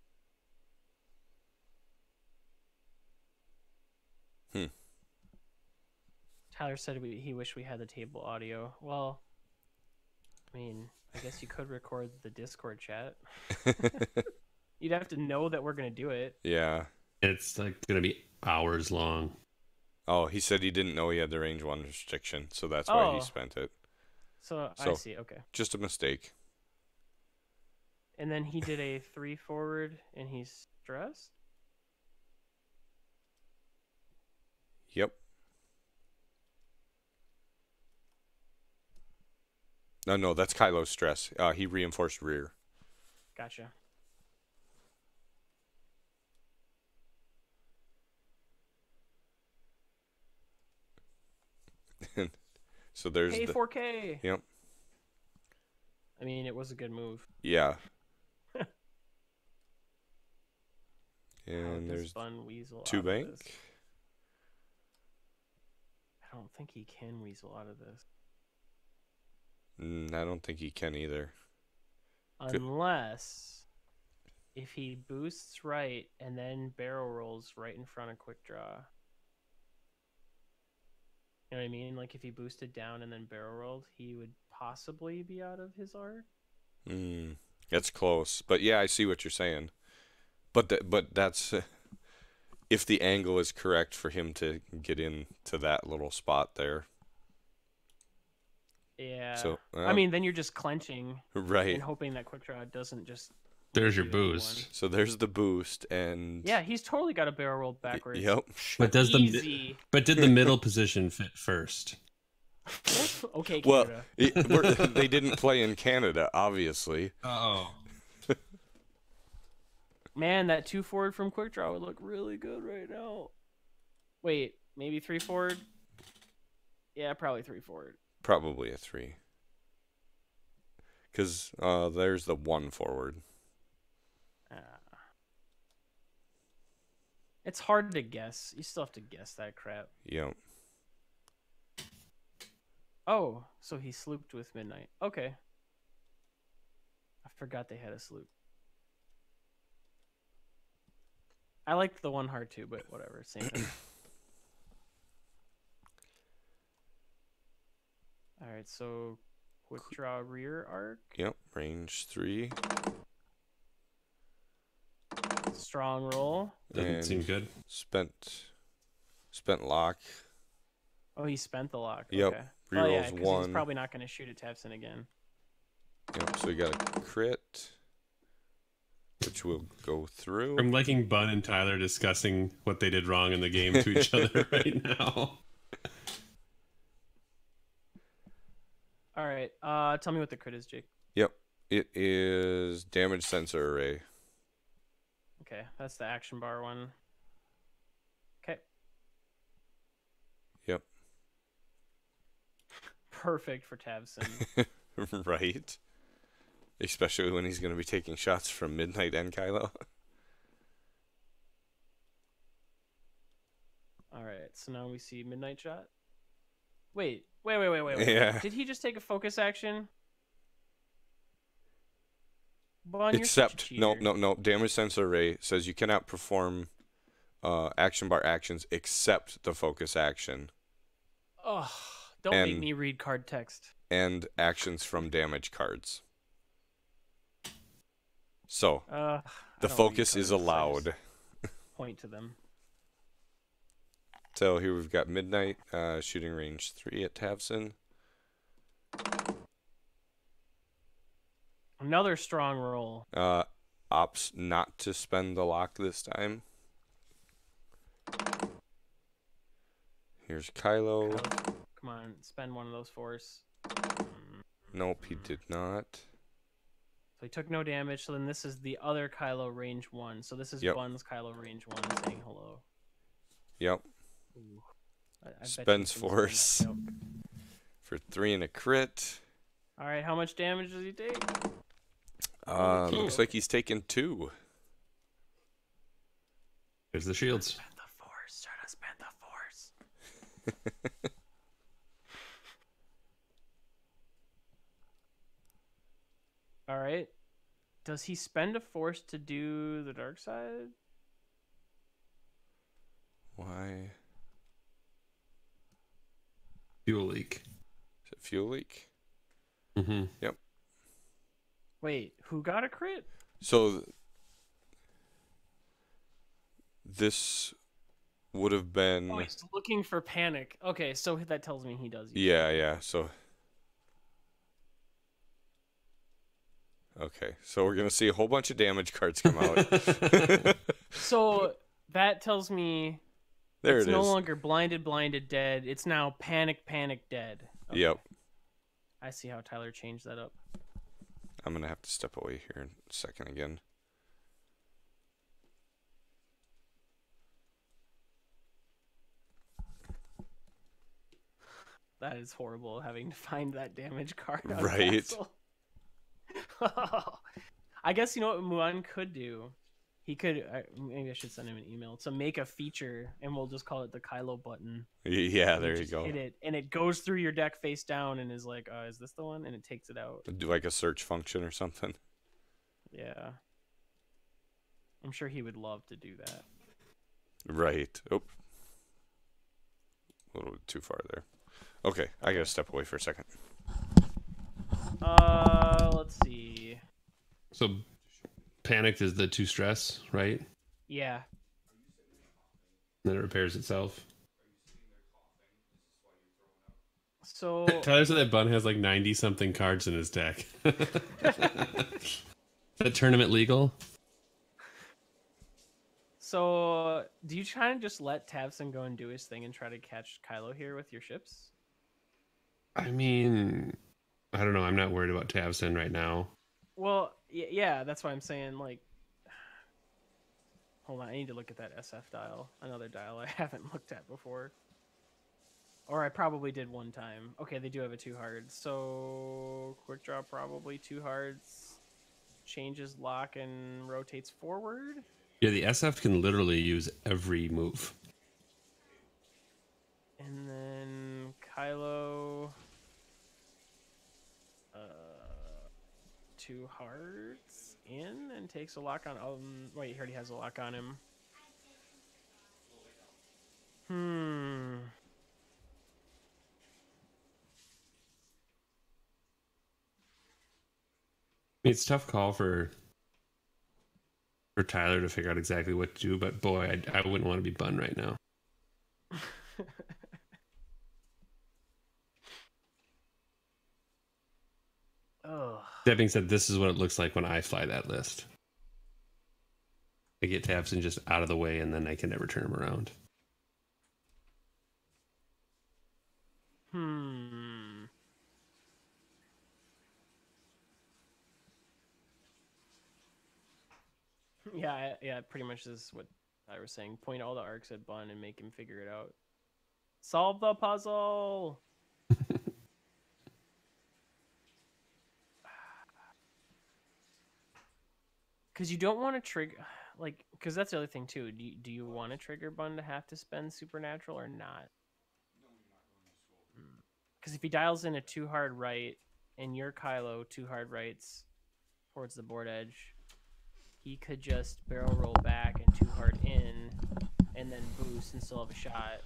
Tyler said he wished we had the table audio. Well, I mean, I guess you could record the Discord chat. You'd have to know that we're going to do it. Yeah. It's like going to be hours long. Oh, he said he didn't know he had the range 1 restriction, so that's why he spent it. So I see, okay. Just a mistake. And then he did a 3 forward, and he's stressed? Yep. No, that's Kylo's stress. He reinforced rear. Gotcha. So there's Pay 4K. Yep. I mean, it was a good move. Yeah. And there's Bunn weasel 2 bank. I don't think he can weasel out of this. I don't think he can either. Unless if he boosts right and then barrel rolls right in front of quick draw. You know what I mean? Like if he boosted down and then barrel rolled, he would possibly be out of his arc. That's close. But yeah, I see what you're saying. But that's if the angle is correct for him to get into that little spot there. Yeah. So I mean, then you're just clenching, right, and hoping that quick draw doesn't just. There's your boost. So there's the boost, and yeah, he's totally got a barrel rolled backwards. Yep. But did the middle position fit first? Okay, Canada. Well, they didn't play in Canada, obviously. Oh. Man, that 2 forward from quick draw would look really good right now. Wait, maybe 3 forward? Yeah, probably 3 forward. Probably a 3. Because there's the 1 forward. It's hard to guess. You still have to guess that crap. Yep. Oh, so he slooped with midnight. Okay. I forgot they had a sloop. I liked the 1 hard too, but whatever. Same thing. All right, so quick draw rear arc. Yep, range 3. Strong roll. Doesn't seem good. Spent lock. Oh, he spent the lock. Yep. Okay. Rerolls 1. He's probably not going to shoot at Tavson again. Yep. So we got a crit, which will go through. I'm liking Bunn and Tyler discussing what they did wrong in the game to each other right now. All right. Tell me what the crit is, Jake. Yep. It is damage sensor array. Okay, that's the action bar one. Okay. Yep. Perfect for Tavson. Right. Especially when he's going to be taking shots from Midnight and Kylo. All right, so now we see Midnight shot. Wait. Yeah. Did he just take a focus action? Bunn, Except, no. Damage sensor array says you cannot perform action bar actions except the focus action. Oh, don't make me read card text. And actions from damage cards. So, the focus is allowed. Point to them. So here we've got Midnight, shooting range 3 at Tavson. Another strong roll. Opts not to spend the lock this time. Here's Kylo. Come on, spend one of those force. Nope, he did not. So he took no damage. So then this is the other Kylo range 1. So this is Bunn's Kylo range 1 saying hello. Yep. Ooh. Spends force for 3 and a crit. All right, how much damage does he take? Looks like he's taken 2. Here's the shields. Spend the force. Try to spend the force. All right. Does he spend a force to do the dark side? Why? Fuel leak. Is it fuel leak? Mm-hmm. Yep. Wait, who got a crit? So this would have been. Oh, he's looking for panic. Okay, so that tells me he does. Yeah. So. Okay, so we're gonna see a whole bunch of damage cards come out. So that tells me it's no longer blinded, dead. It's now panic, dead. Okay. Yep. I see how Tyler changed that up. I'm gonna have to step away here in a second again. That is horrible, having to find that damage card on Right. Castle. I guess you know what Muan could do? He could, maybe I should send him an email to make a feature, and we'll just call it the Kylo button. Yeah, there you go. Hit it, and it goes through your deck face down, and is like, is this the one? And it takes it out. Do like a search function or something. Yeah. I'm sure he would love to do that. Right. Oh. A little bit too far there. Okay, I gotta step away for a second. Let's see. So, panicked is the 2 stress, right? Yeah. Then it repairs itself. So Tyler said that Bunn has like 90 something cards in his deck. Is that tournament legal? So, do you try and just let Tavson go and do his thing and try to catch Kylo here with your ships? I mean, I don't know. I'm not worried about Tavson right now. Well, yeah, that's why I'm saying, like... Hold on, I need to look at that SF dial. Another dial I haven't looked at before. Or I probably did one time. Okay, they do have a 2 hard. So, quick draw probably 2 hards. Changes lock and rotates forward. Yeah, the SF can literally use every move. And then Kylo, 2 hearts in and takes a lock on. Wait, he already has a lock on him. It's a tough call for Tyler to figure out exactly what to do, but boy, I wouldn't want to be Bunn right now. That being said, this is what it looks like when I fly that list. I get Tavson just out of the way, and then I can never turn him around. Yeah, pretty much is what I was saying. Point all the arcs at Bunn and make him figure it out. Solve the puzzle! Because you don't want to trigger... Like, because that's the other thing, too. Do you want to trigger Bunn to have to spend Supernatural or not? Because if he dials in a 2 hard right, and your Kylo 2 hard rights towards the board edge... He could just barrel roll back and 2 hard in, and then boost and still have a shot.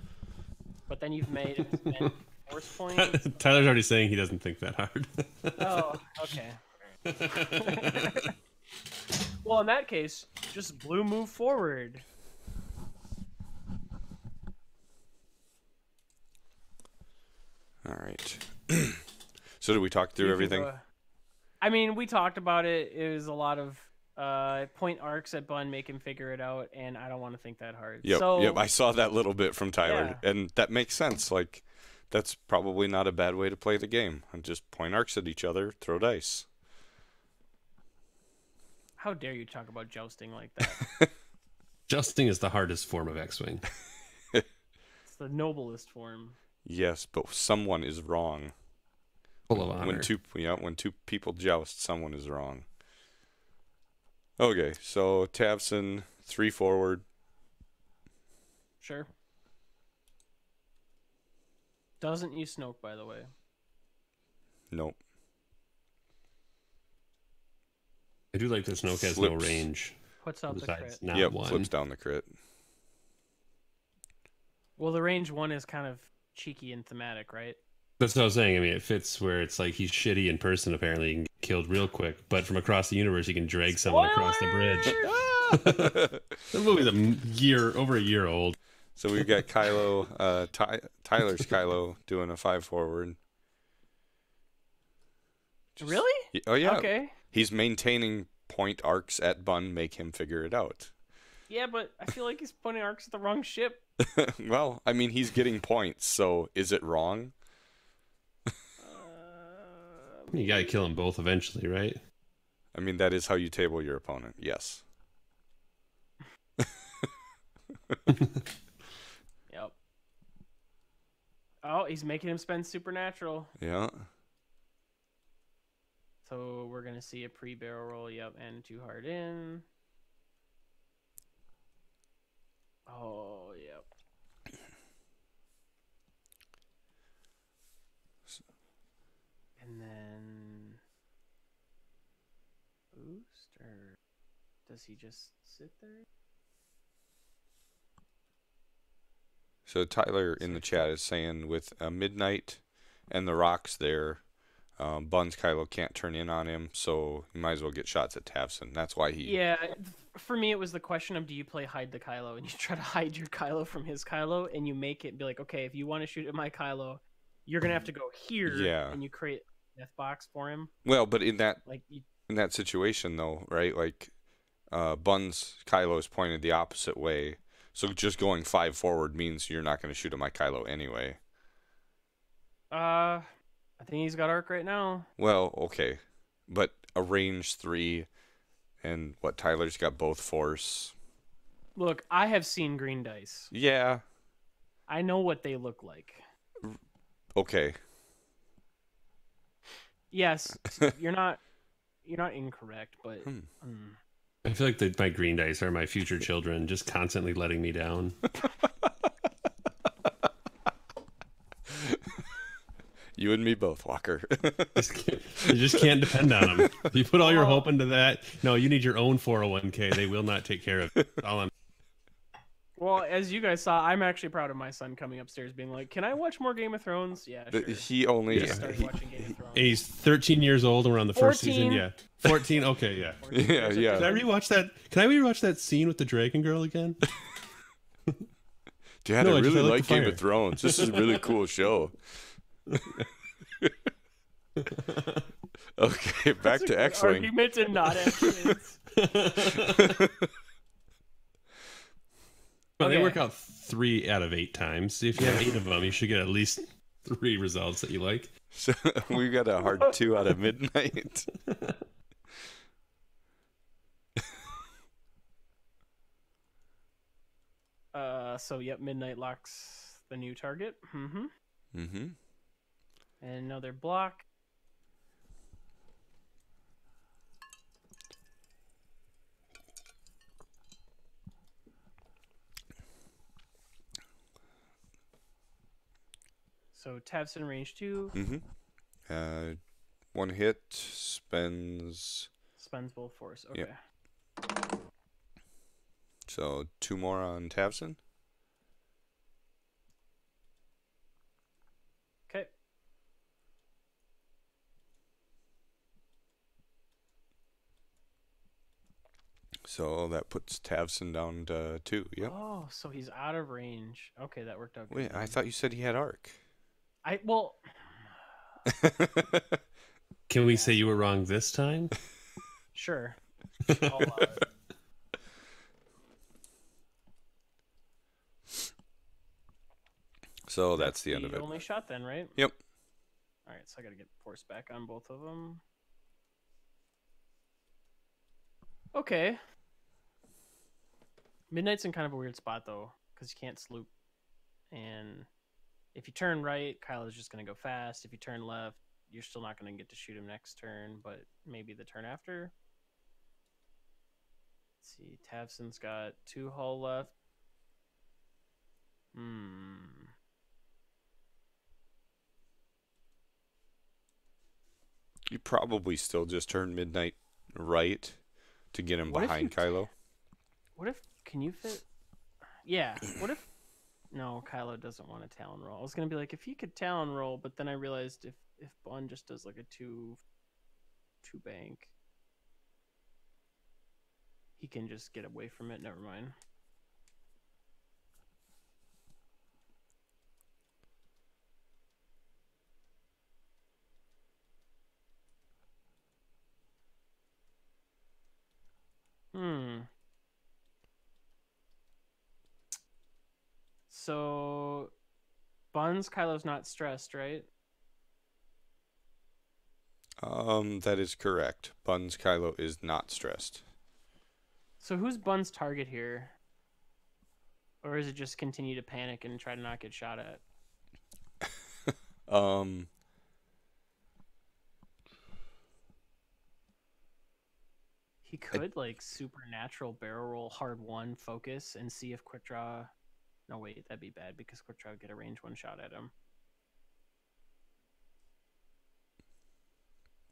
But then you've made him spend force points. Tyler's already saying he doesn't think that hard. Oh, okay. Well, in that case, just blue move forward. All right. So did we talk through everything? I mean, we talked about it. It was a lot of point arcs at Bunn, make him figure it out, and I don't want to think that hard. Yep, I saw that little bit from Tyler, and that makes sense. Like, that's probably not a bad way to play the game. And just point arcs at each other, throw dice. How dare you talk about jousting like that? Jousting is the hardest form of X-Wing. It's the noblest form. Yes, but someone is wrong. Full of honor. When two people joust, someone is wrong. Okay, so Tavson, 3 forward. Sure. Doesn't use Snoke, by the way. Nope. I do like that Snoke has no range. Puts out the crit. Flips down the crit. Well, the range 1 is kind of cheeky and thematic, right? That's what I was saying. I mean, it fits where it's like he's shitty in person, apparently, he can get killed real quick, but from across the universe, he can drag someone across the bridge. The movie's over a year old. So we've got Kylo, Tyler's Kylo doing a 5 forward. Really? Oh, yeah. Okay. He's maintaining point arcs at Bunn, make him figure it out. Yeah, but I feel like he's pointing arcs at the wrong ship. Well, I mean, he's getting points, so is it wrong? You gotta kill them both eventually, right? I mean, that is how you table your opponent, yes. Yep. Oh, he's making him spend supernatural. Yeah. So we're going to see a pre-barrel roll, yep, and 2 hard in. Oh, yep. And then boost, or does he just sit there? So Tyler in the chat is saying with midnight and the rocks there, Bunn's Kylo can't turn in on him, so he might as well get shots at Tavson. That's why he... Yeah, for me it was the question of, do you play hide the Kylo, and you try to hide your Kylo from his Kylo, and you make it be like, okay, if you want to shoot at my Kylo, you're going to have to go here, and you create a death box for him. Well, but in that situation, though, right, like, Bunn's Kylo is pointed the opposite way, so just going 5 forward means you're not going to shoot at my Kylo anyway. I think he's got arc right now. Well, okay. But a range 3 and what, Tyler's got both force. Look, I have seen green dice. Yeah. I know what they look like. Okay. Yes, you're not incorrect, but I feel like my green dice are my future children, just constantly letting me down. You and me both, Walker. You just can't depend on them. You put all your hope into that. No, you need your own 401k. They will not take care of it. Well, as you guys saw, I'm actually proud of my son coming upstairs being like, can I watch more Game of Thrones? Yeah, sure. He only... started watching Game of Thrones. And he's 13 years old and we're on the 14. first season. Yeah. 14? Okay, yeah. 14. Yeah. Can I rewatch that scene with the Dragon Girl again? Dad, I really like Game of Thrones. This is a really cool show. Okay, back to X-Wing. Argument and not kids. Well, they work out 3 out of 8 times. If you have 8 of them, you should get at least 3 results that you like. So we got a hard 2 out of midnight. So yep, midnight locks the new target. And another block. So Tavson range 2. 1 hit, spends both force. Okay. Yep. So 2 more on Tavson. Okay. So that puts Tavson down to 2. Yep. Oh, so he's out of range. Okay, that worked out good. Wait, I thought you said he had arc. Well. Can we say you were wrong this time? Sure. So that's the end of it. Only shot then, right? Yep. All right, so I got to get force back on both of them. Okay. Midnight's in kind of a weird spot though, because you can't sloop, and if you turn right, Kylo's just going to go fast. If you turn left, you're still not going to get to shoot him next turn, but maybe the turn after. Let's see, Tavson's got 2 hull left. You probably still just turn midnight right to get him behind Kylo. What if, can you fit? Yeah, what if? No, Kylo doesn't want to Talon roll. I was gonna be like, if he could Talon roll, but then I realized if Bunn just does like a two bank, he can just get away from it. Never mind. So, Bunn's Kylo's not stressed, right? That is correct. Bunn's Kylo is not stressed. So who's Bunn's target here? Or is it just continue to panic and try to not get shot at? He could like supernatural barrel roll hard one focus and see if quick draw. No wait, that'd be bad because quick draw would get a range one shot at him.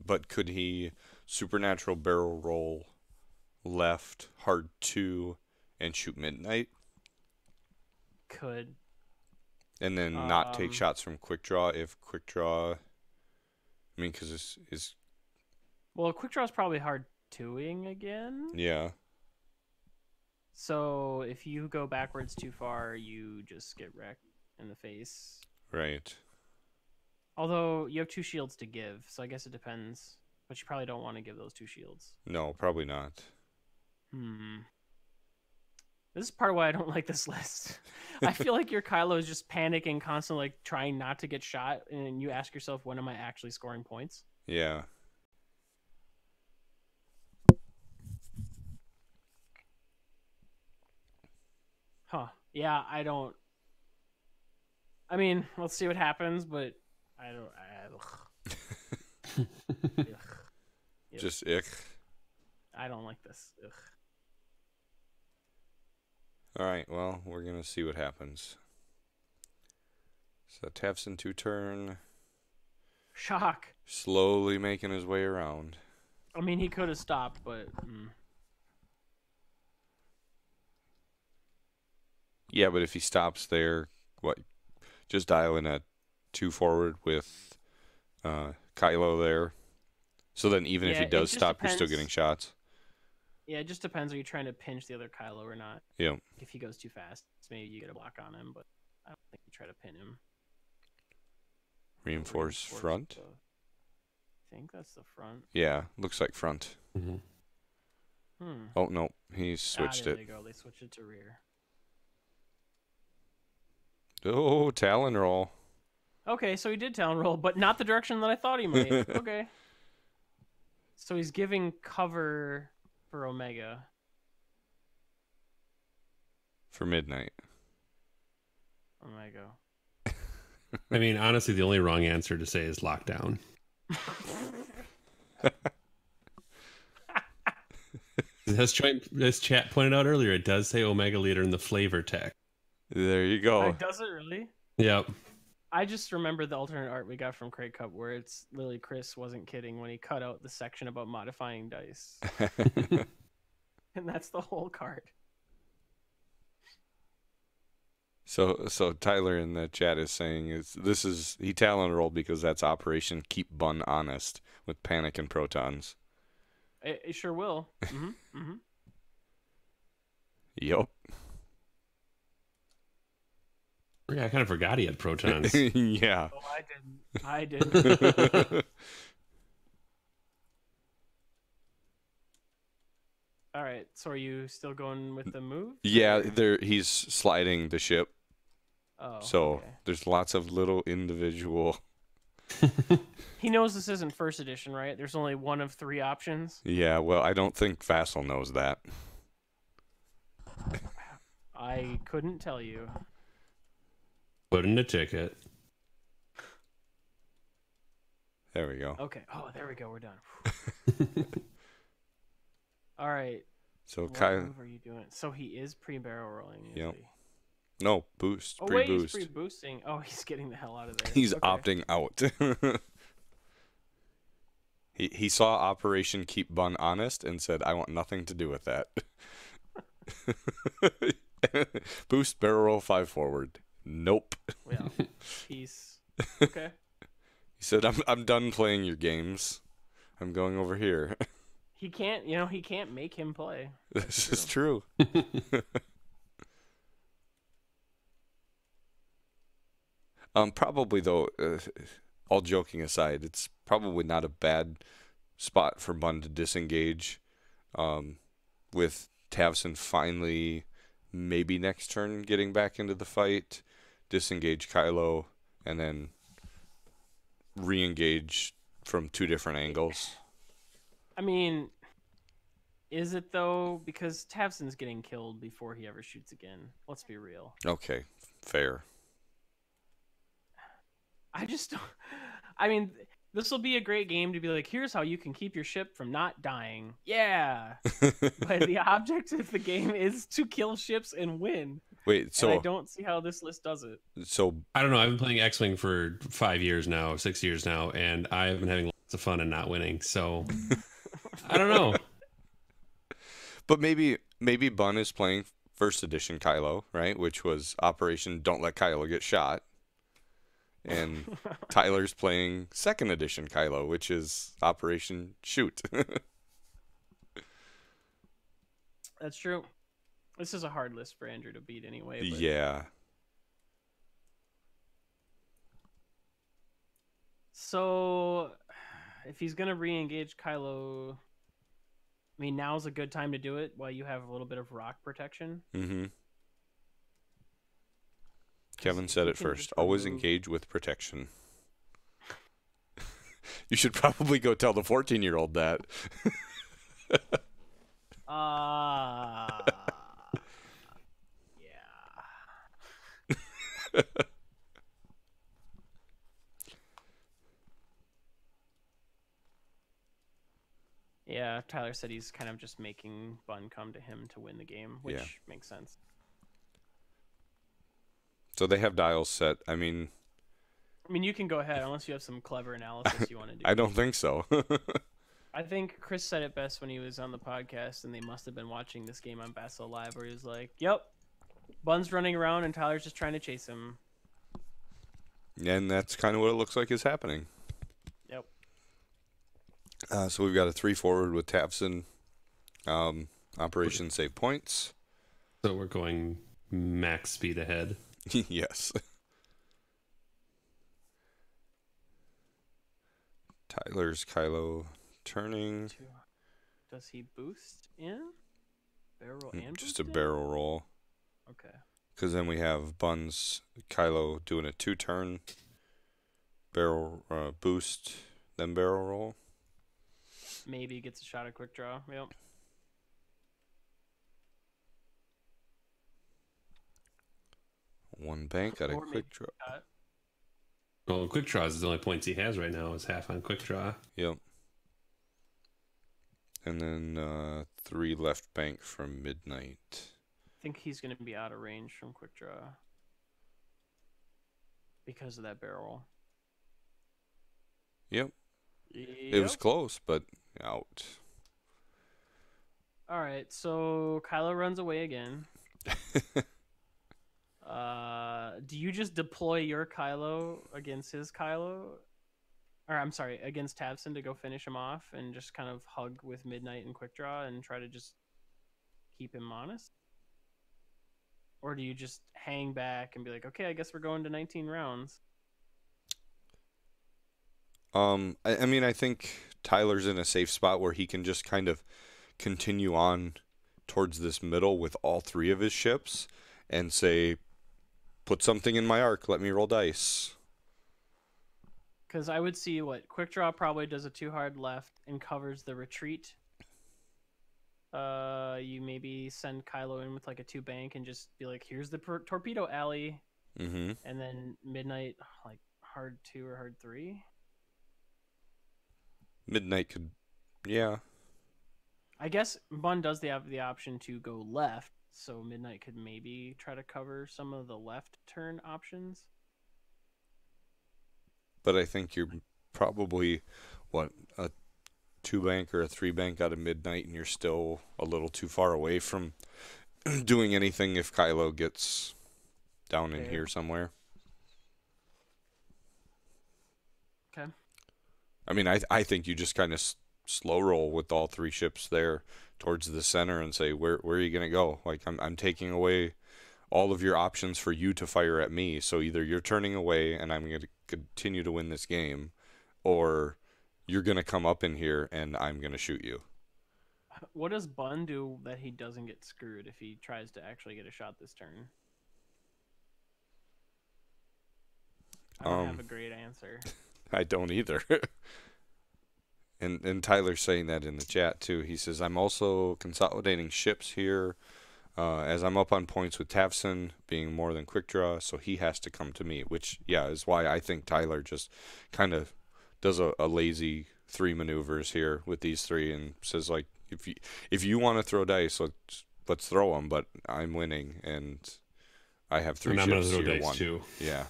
But could he supernatural barrel roll left hard 2 and shoot midnight? Could. And then not take shots from quick draw if quick draw. I mean, because it's well, quick draw is probably hard 2ing again. Yeah. So if you go backwards too far, you just get wrecked in the face. Right. Although you have 2 shields to give, so I guess it depends. But you probably don't want to give those 2 shields. No, probably not. This is part of why I don't like this list. I feel like your Kylo is just panicking constantly, like trying not to get shot, and you ask yourself, when am I actually scoring points? Yeah. Huh. Yeah, I don't... I mean, let's see what happens, but I don't... Ugh. Just ick. I don't like this. Ugh. All right, well, we're going to see what happens. So Tavson 2-turn. Shock. Slowly making his way around. I mean, he could have stopped, but... Yeah, but if he stops there, what? Just dial in a 2 forward with Kylo there. So then even if he does stop, you're still getting shots. Yeah, it just depends. Are you trying to pinch the other Kylo or not? Yeah. If he goes too fast, maybe you get a block on him, but I don't think you try to pin him. Reinforce front? I think that's the front. Yeah, looks like front. Oh, no, he switched it. There you go. They switched it to rear. Oh, Talon roll. Okay, so he did Talon roll, but not the direction that I thought he might. Okay. So he's giving cover for Omega. For midnight. Omega. I mean, honestly, the only wrong answer to say is lockdown. As chat pointed out earlier, it does say Omega Leader in the flavor text. There you go. Does it really? Yep. I just remember the alternate art we got from Craig Cup where it's literally Chris wasn't kidding when he cut out the section about modifying dice. And that's the whole card. So Tyler in the chat is saying he Talon rolled because that's Operation Keep Bunn Honest with Panic and Protons. It sure will. Yep. Yeah, I kind of forgot he had protons. Yeah. Oh, I didn't. All right. So are you still going with the move? Yeah, he's sliding the ship. Oh. So okay. There's lots of little individual. He knows this isn't first edition, right? There's only one of 3 options. Yeah, well, I don't think Vassal knows that. I couldn't tell you. Put in a ticket. There we go. Okay. Oh, there we go. We're done. All right. So what Kyle, move are you doing? So he is pre-barrel rolling. Yep. No, boost. Oh pre-boost. wait, he's pre-boosting. Oh, he's getting the hell out of there. He's opting out. He saw Operation Keep Bunn Honest and said, "I want nothing to do with that." Boost barrel roll 5 forward. Nope. Well, he's okay. He said, "I'm done playing your games. I'm going over here." He can't make him play. This is true. Probably though, all joking aside, it's probably not a bad spot for Bunn to disengage. With Tavson finally, maybe next turn, getting back into the fight, disengage Kylo, and then re-engage from 2 different angles. I mean, is it though? Because Tavson's getting killed before he ever shoots again. Let's be real. Okay, fair. I just don't. I mean, this will be a great game to be like, here's how you can keep your ship from not dying. Yeah. But the object of the game is to kill ships and win. Wait, so and I don't see how this list does it. So I don't know. I've been playing X-Wing for 5 years now, 6 years now, and I've been having lots of fun and not winning. So I don't know. But maybe Bunn is playing first edition Kylo, right? Which was Operation Don't Let Kylo Get Shot. And Tyler's playing second edition Kylo, which is Operation Shoot. That's true. This is a hard list for Andrew to beat anyway. But... Yeah. So, if he's going to re-engage Kylo, I mean, now's a good time to do it while you have a little bit of rock protection. Mm-hmm. Kevin said it first. Always engage with protection. You should probably go tell the 14-year-old that. Yeah. Yeah, Tyler said he's kind of just making Bunn come to him to win the game, which makes sense. So they have dials set. I mean, you can go ahead unless you have some clever analysis you want to do. I don't think so. I think Chris said it best when he was on the podcast, and they must have been watching this game on Basso Live, where he was like, "Yep, Bunn's running around, and Tyler's just trying to chase him." And that's kind of what it looks like is happening. Yep. So we've got a 3 forward with Tavson. Operation Save Points. So we're going max speed ahead. Yes. Tyler's Kylo turning. Does he boost in? Barrel and just boost a barrel roll. Okay. Because then we have Bunn's Kylo doing a 2-turn barrel boost, then barrel roll. Maybe gets a shot at quick draw. Yep. One bank at a quick draw. Well, quick draws is the only points he has right now is half on quick draw. Yep. And then 3 left bank from midnight. I think he's going to be out of range from quick draw because of that barrel. Yep. It was close, but out. All right, so Kylo runs away again. Do you just deploy your Kylo against his Kylo? Or I'm sorry, against Tavson to go finish him off and just kind of hug with Midnight and Quick Draw and try to just keep him honest? Or do you just hang back and be like, okay, I guess we're going to 19 rounds? I mean, I think Tyler's in a safe spot where he can just kind of continue on towards this middle with all 3 of his ships and say, put something in my arc, let me roll dice. Because I would see what Quick Draw probably does a 2 hard left and covers the retreat. You maybe send Kylo in with like a 2 bank and just be like, here's the torpedo alley. Mm-hmm. And then Midnight, like hard 2 or hard 3. Midnight could, yeah. I guess Bunn does have the option to go left, so Midnight could maybe try to cover some of the left turn options. But I think you're probably, a 2 bank or a 3 bank out of Midnight, and you're still a little too far away from doing anything if Kylo gets down in here somewhere. Okay. I mean, I think you just kind of slow roll with all 3 ships there towards the center and say, where are you going to go? Like, I'm taking away all of your options for you to fire at me. So either you're turning away and I'm going to continue to win this game, or you're going to come up in here and I'm going to shoot you. What does Bunn do that he doesn't get screwed if he tries to actually get a shot this turn? I don't have a great answer. I don't either. And Tyler's saying that in the chat too. He says, I'm also consolidating ships here. as I'm up on points with Tavson being more than quick draw, so he has to come to me, which, yeah, is why I think Tyler just kind of does a lazy 3 maneuvers here with these 3 and says, like, if you want to throw dice, let's throw them, but I'm winning, and I have 3 ships. I'm going to throw you're dice 1. too. Yeah.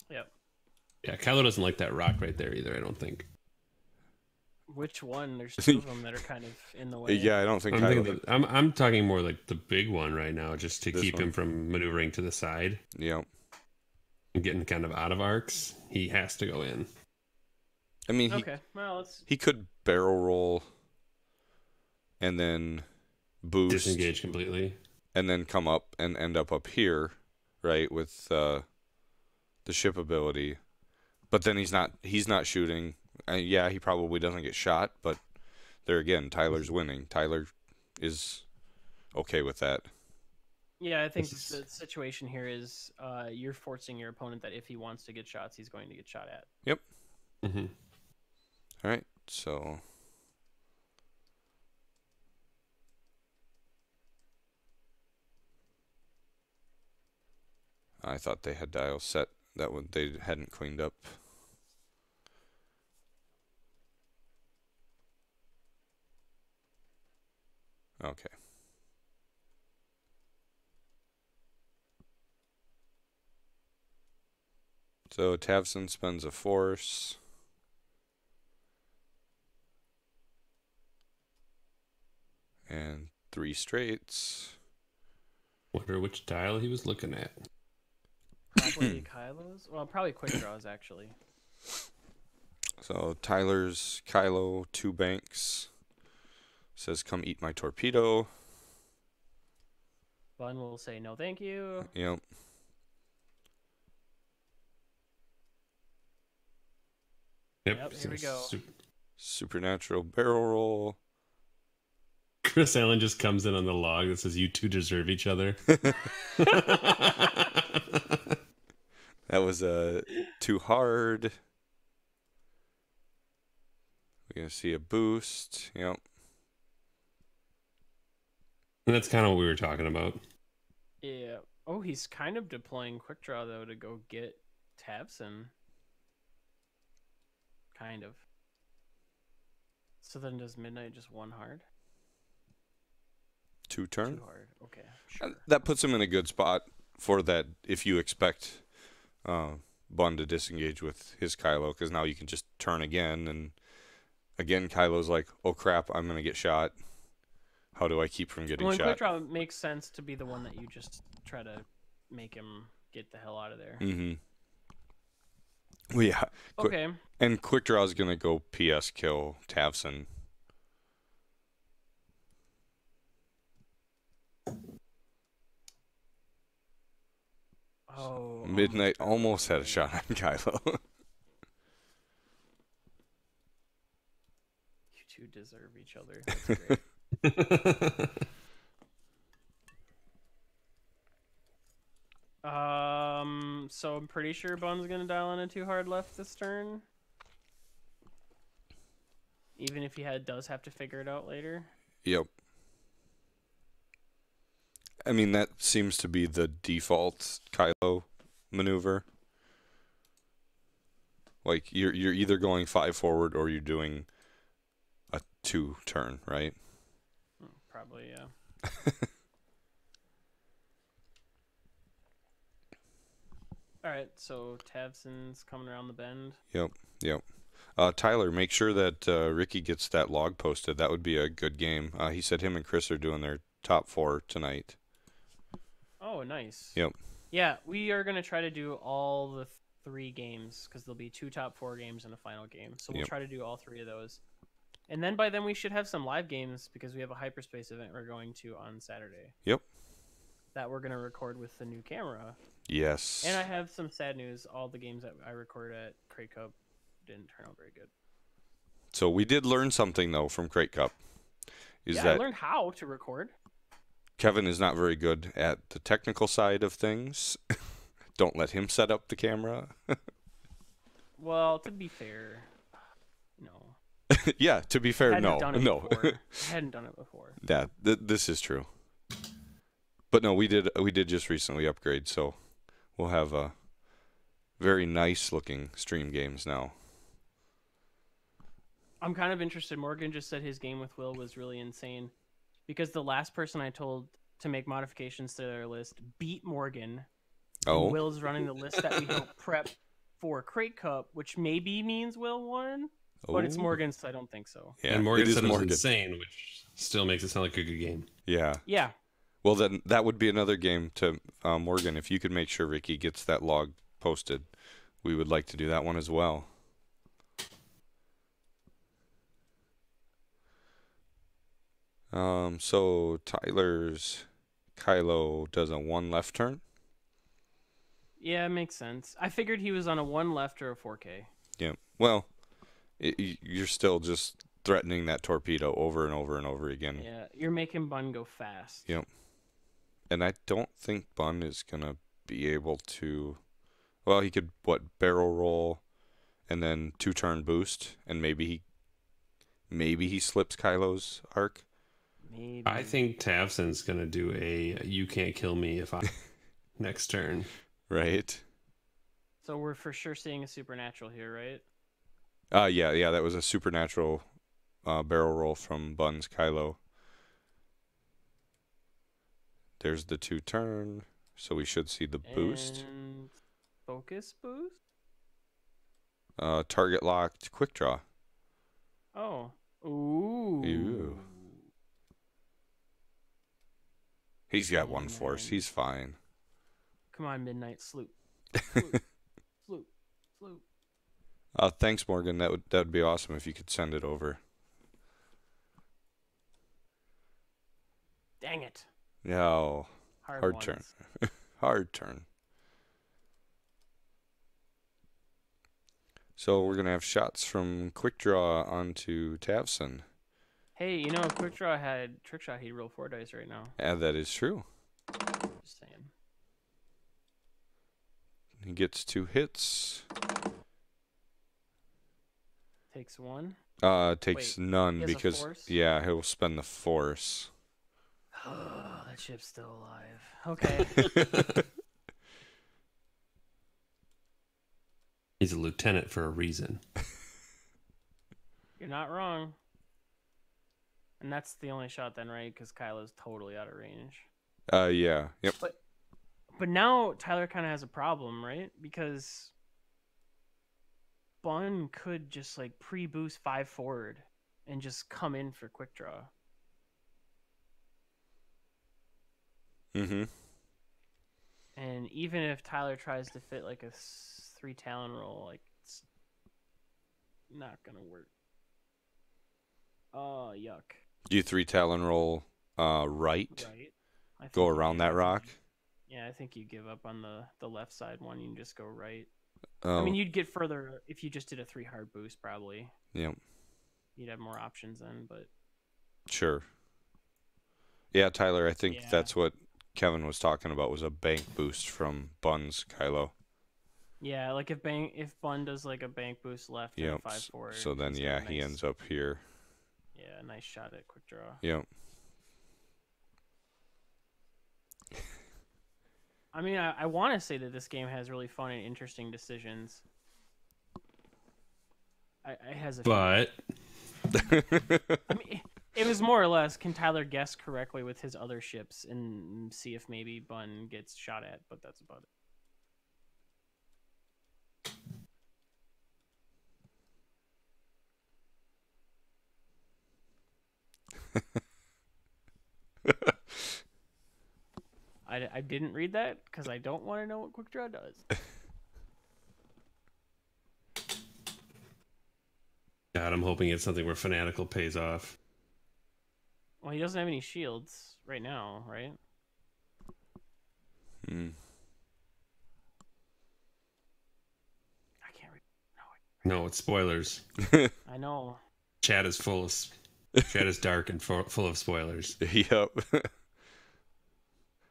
Yep. Yeah, Kylo doesn't like that rock right there either, I don't think. Which one? There's 2 of them that are kind of in the way. Yeah, I don't think I'm talking more like the big one right now, just to keep one. him from maneuvering to the side. Yeah. And getting kind of out of arcs. He has to go in. I mean, he could barrel roll and then boost. Disengage completely. And then come up and end up here, right, with the ship ability. But then he's not shooting. Yeah, he probably doesn't get shot, but there again, Tyler's winning. Tyler is okay with that. Yeah, I think the situation here is you're forcing your opponent that if he wants to get shots, he's going to get shot at. Yep. Mm-hmm. All right, so I thought they had dials set that they hadn't cleaned up. Okay. So Tavson spends a force. And 3 straights. Wonder which dial he was looking at. Probably Kylo's. Well, probably quick draws, actually. So Tyler's Kylo, 2 banks. Says, come eat my torpedo. Bunn will say, no thank you. Yep. Yep, here we go. Supernatural barrel roll. Chris Allen just comes in on the log that says, you 2 deserve each other. That was too hard. We're going to see a boost. Yep. And that's kind of what we were talking about. Yeah. Oh, he's kind of deploying quick draw, though, to go get Tavson. Kind of. So then does Midnight just 1 hard? 2 turn? 2 hard. Okay. Sure. That puts him in a good spot for that if you expect Bunn to disengage with his Kylo, because now you can just turn again, and again Kylo's like, oh crap, I'm going to get shot. How do I keep from getting shot? Quick draw makes sense to be the one that you just try to make him get the hell out of there. Mm-hmm. Well, yeah. Okay. And quick draw is going to go PS kill Tavson. Oh. Midnight almost had a shot on Kylo. You 2 deserve each other. That's great. So I'm pretty sure Bunn's gonna dial in a 2 hard left this turn. Even if he does have to figure it out later. Yep. I mean, that seems to be the default Kylo maneuver. Like, you're either going 5 forward or you're doing a 2 turn, right? Probably, yeah. Alright, so Tavson's coming around the bend. Yep. Tyler, make sure that Ricky gets that log posted. That would be a good game. He said him and Chris are doing their top 4 tonight. Oh, nice. Yep. Yeah, we are going to try to do all the 3 games, because there'll be 2 top 4 games and a final game. So we'll try to do all 3 of those. And then by then we should have some live games, because we have a hyperspace event we're going to on Saturday. Yep. That we're going to record with the new camera. Yes. And I have some sad news. All the games that I recorded at Crate Cup didn't turn out very good. So we did learn something, though, from Crate Cup. I learned how to record. Kevin is not very good at the technical side of things. Don't let him set up the camera. Well, to be fair, no. Yeah, to be fair, no. I hadn't done it before. Yeah, this is true. But no, we did just recently upgrade, so we'll have very nice looking stream games now. I'm kind of interested. Morgan just said his game with Will was really insane because the last person I told to make modifications to their list beat Morgan. Oh. Will's running the list that we help prep for Crate Cup, which maybe means Will won, but it's Morgan's, so I don't think so. Yeah, and Morgan said it was insane, which still makes it sound like a good game. Yeah. Yeah. Well, then that would be another game to Morgan. If you could make sure Ricky gets that log posted, we would like to do that one as well. So Tyler's Kylo does a 1 left turn. Yeah, it makes sense. I figured he was on a 1 left or a 4K. Yeah. Well, you're still just threatening that torpedo over and over and over again. Yeah, you're making Bunn go fast. Yep. And I don't think Bunn is going to be able to... Well, he could, barrel roll and then 2-turn boost, and maybe he slips Kylo's arc. Maybe. I think Tavson's going to do a you can't kill me if I... next turn. Right. So we're for sure seeing a supernatural here, right? Yeah, that was a supernatural barrel roll from Bunn's Kylo. There's the 2-turn, so we should see the boost. And focus boost? Target locked quick draw. Oh. Ooh. Ew. He's got 1 force. He's fine. Come on, Midnight Sloop. Sloop. Sloop. Sloop. Thanks, Morgan. That would be awesome if you could send it over. Dang it. No. Hard turn. Hard turn. So we're going to have shots from Quick Draw onto Tavson. Hey, you know, Quick Draw had Trick Shot. He'd roll 4 dice right now. Yeah, that is true. Just saying. He gets 2 hits. Takes 1. Takes none because he'll spend the force. Oh, that ship's still alive. Okay. He's a lieutenant for a reason. You're not wrong. And that's the only shot then, right? Because Kylo's totally out of range. Yeah. Yep. But now Tyler kind of has a problem, right? Because Bunn could just like pre-boost 5 forward and just come in for quick draw. Mm-hmm. And even if Tyler tries to fit like a 3 Talon roll, like it's not gonna work. Oh, yuck. Do you 3 Talon roll right? Right. Go around that rock? Yeah, I think you give up on the left side one. You can just go right. Oh. I mean, you'd get further if you just did a 3 hard boost, probably. Yep. You'd have more options then, but... Sure. Yeah, Tyler, I think that's what Kevin was talking about, was a bank boost from Bunn's Kylo. Yeah, like if Bunn does like a bank boost left and a 5 forward. So then, he ends up here. Yeah, nice shot at quick draw. Yep. I mean, I want to say that this game has really fun and interesting decisions. I hesitate. I mean, it was more or less, can Tyler guess correctly with his other ships and see if maybe Bunn gets shot at, but that's about it. I didn't read that because I don't want to know what quick draw does. God, I'm hoping it's something where Fanatical pays off. Well, he doesn't have any shields right now, right? Hmm. I can't read. No, it's spoilers. I know. Chat is dark and full of spoilers. Yep.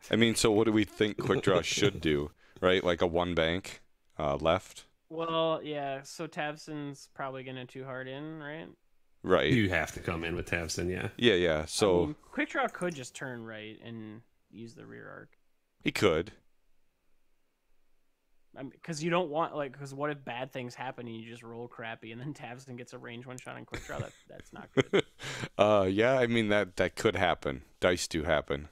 I mean, so what do we think Quick Draw should do, right? Like a 1 bank left? Well, yeah, so Tavson's probably going to 2 hard in, right? Right. You have to come in with Tavson, yeah. Yeah. So I mean, Quick Draw could just turn right and use the rear arc. he could. Because you don't want, like, because what if bad things happen and you just roll crappy and then Tavson gets a range one shot on Quick Draw? That's not good. Yeah, I mean, that could happen. Dice do happen.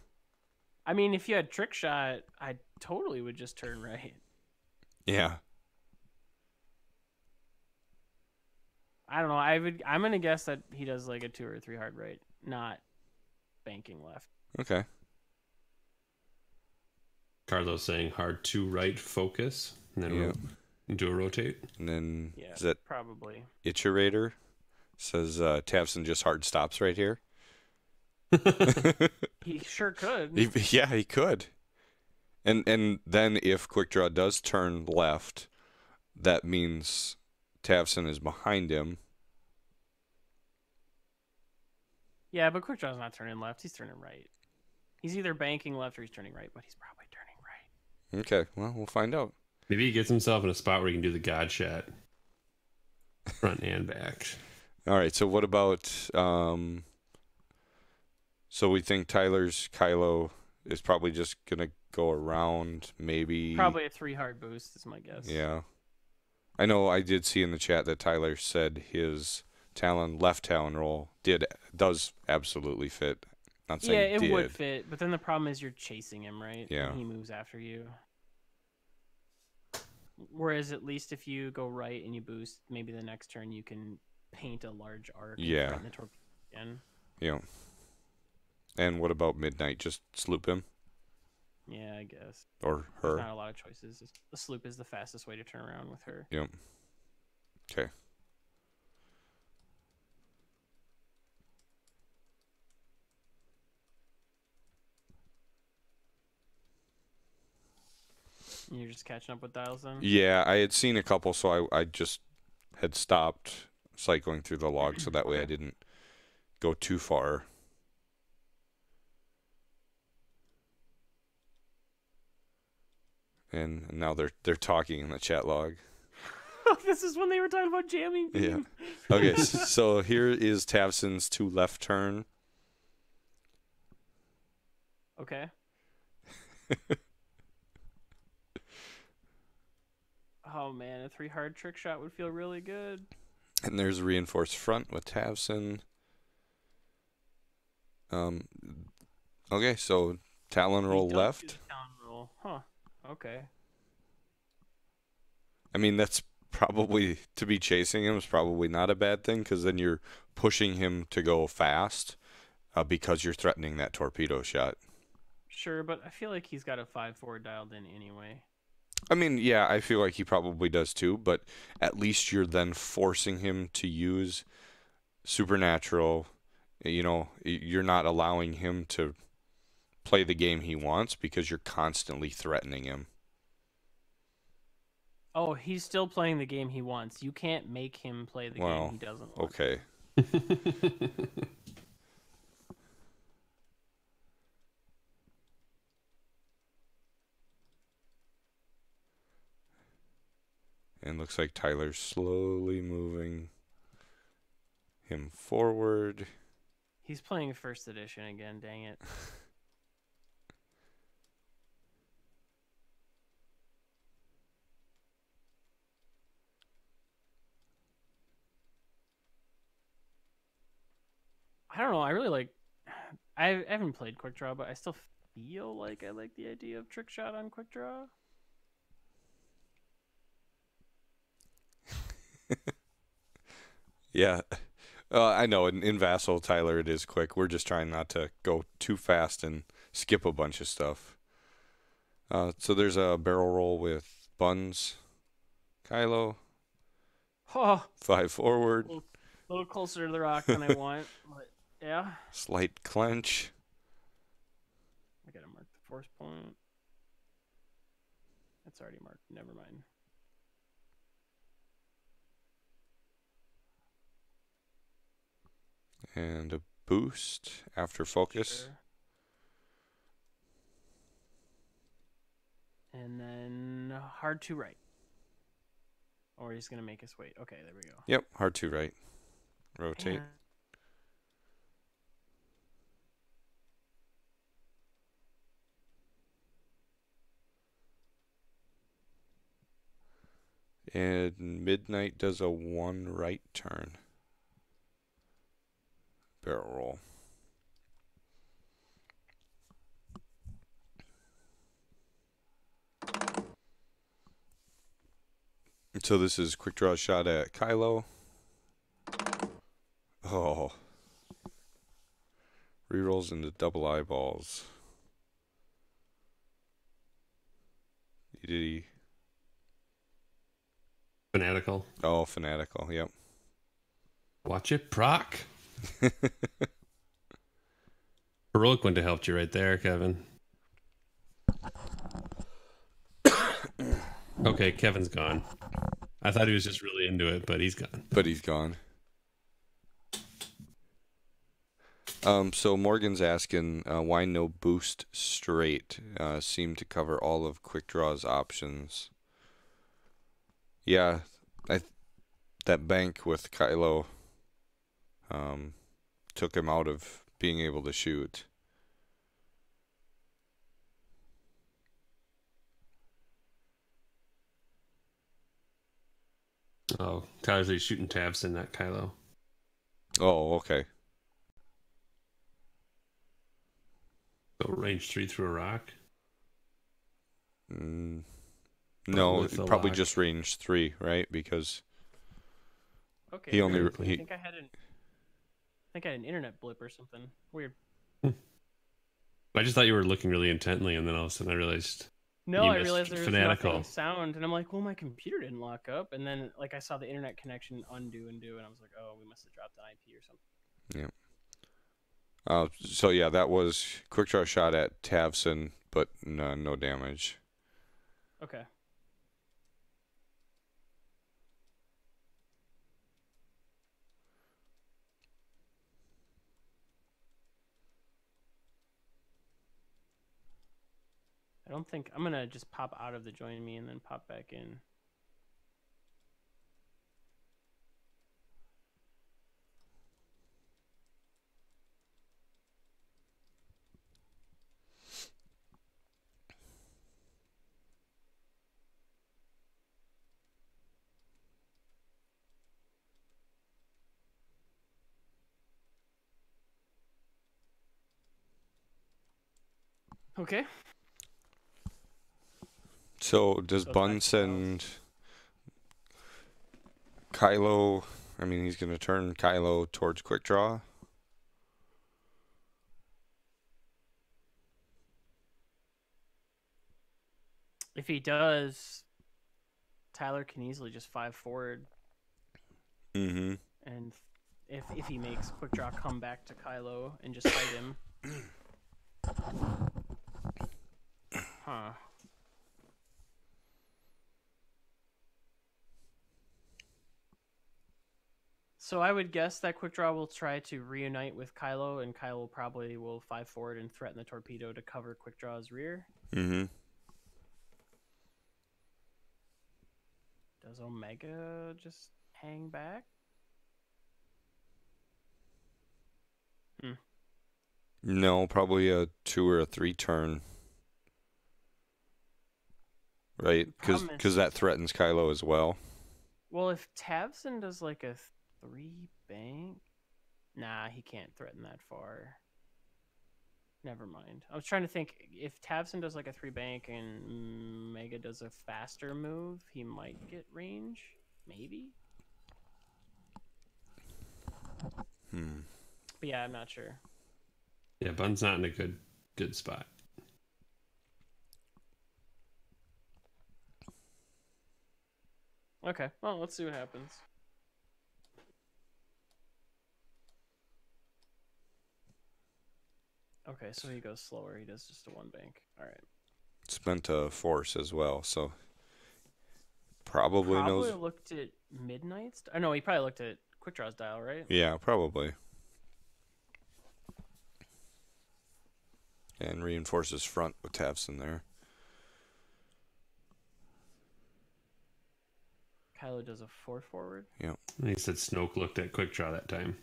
I mean, if you had Trick Shot, I totally would just turn right. Yeah. I don't know. I'm gonna guess that he does like a 2 or 3 hard right, not banking left. Okay. Carlos saying hard 2 right focus, and then do a rotate. And then Yeah, is that probably Iterator says Tavson just hard stops right here. He sure could. Yeah, he could. And then if Quick Draw does turn left, that means Tavson is behind him. Yeah, but Quick Draw's not turning left. He's turning right. He's either banking left or he's turning right, but he's probably turning right. Okay, well, we'll find out. Maybe he gets himself in a spot where he can do the God shot, front and back. All right, so what about... So we think Tyler's Kylo is probably just going to go around, maybe... Probably a 3 hard boost is my guess. Yeah. I know I did see in the chat that Tyler said his left Talon roll does absolutely fit. Not saying it would fit, but then the problem is you're chasing him, right? Yeah. And he moves after you. Whereas at least if you go right and you boost, maybe the next turn you can paint a large arc and threaten the torpedo again. Yeah. And what about Midnight? Just sloop him? Yeah, I guess. Or her? There's not a lot of choices. The sloop is the fastest way to turn around with her. Yep. Okay. You're just catching up with dials then? Yeah, I had seen a couple, so I just had stopped cycling through the log so that way I didn't go too far. And now they're talking in the chat log. This is when they were talking about jamming. Yeah. Okay, so here is Tavson's 2 left turn. Okay. Oh man, a 3 hard trick shot would feel really good. And there's a reinforced front with Tavson. Okay, so Talon roll left. Talon roll. Huh. Okay. I mean, that's probably, to be chasing him is probably not a bad thing, because then you're pushing him to go fast because you're threatening that torpedo shot. Sure, but I feel like he's got a 5-4 dialed in anyway. I mean, yeah, I feel like he probably does too, but at least you're then forcing him to use Supernatural. You know, you're not allowing him to play the game he wants because you're constantly threatening him. Oh, he's still playing the game he wants. You can't make him play the game he doesn't want. Okay. And looks like Tyler's slowly moving him forward. He's playing first edition again, dang it. I don't know. I really like... I haven't played Quick Draw, but I still feel like I like the idea of Trick Shot on Quick Draw. Yeah. I know. In Vassal, Tyler, it is quick. We're just trying not to go too fast and skip a bunch of stuff. So there's a barrel roll with Buns, Kylo. Oh, 5 forward. a little closer to the rock than I want. But yeah. Slight clench. I gotta mark the force point. That's already marked. Never mind. And a boost after focus. Sure. And then hard to right. Or he's going to make us wait. Okay, there we go. Yep, hard to right. Rotate. Man, And Midnight does a 1 right turn. Barrel roll. So this is quick draw shot at Kylo. Oh. Rerolls into double eyeballs. Did he? Fanatical. Oh, fanatical. Yep. Watch it, proc. Heroic wouldn't have helped you right there, Kevin. Okay, Kevin's gone. I thought he was just really into it, but he's gone. So Morgan's asking why no boost straight seem to cover all of quick draw's options. Yeah, that bank with Kylo took him out of being able to shoot. Oh, Tyler's shooting Tavson, not Kylo. Oh, okay. So range 3 through a rock? No, probably just range 3, right? Because okay, he only. I think I had an internet blip or something. Weird. I just thought you were looking really intently, and then all of a sudden I realized. No, I realized there was fanatical nothing sound, and I'm like, well, my computer didn't lock up, and then like I saw the internet connection undo, and I was like, oh, we must have dropped an IP or something. Yeah. So yeah, that was quick draw shot at Tavson, but no damage. Okay. I don't think I'm gonna just pop out of the join me and then pop back in. Okay. So does Bunn send Kylo? I mean, he's going to turn Kylo towards quick draw. If he does, Tyler can easily just 5 forward. Mm-hmm. And if he makes quick draw come back to Kylo and just fight him. Huh. So I would guess that quick draw will try to reunite with Kylo, and Kylo probably will 5 forward and threaten the torpedo to cover quick draw's rear. Mm-hmm. Does Omega just hang back? No, probably a 2 or a 3 turn. Right? Because that threatens Kylo as well. Well, if Tavson does like a 3 bank, nah, he can't threaten that far. Never mind. I was trying to think if Tavson does like a 3 bank and Mega does a faster move, he might get range. Maybe. But yeah, I'm not sure. Yeah, Bunn's not in a good spot. Okay, well, let's see what happens. Okay, so he goes slower. He does just a 1 bank. All right. Spent a force as well, so probably knows. Probably looked at Midnight's. Oh, no, he probably looked at Quick Draw's dial, right? Yeah, probably. And reinforces front with Tavson there. Kylo does a 4 forward. Yeah. He said Snoke looked at quick draw that time.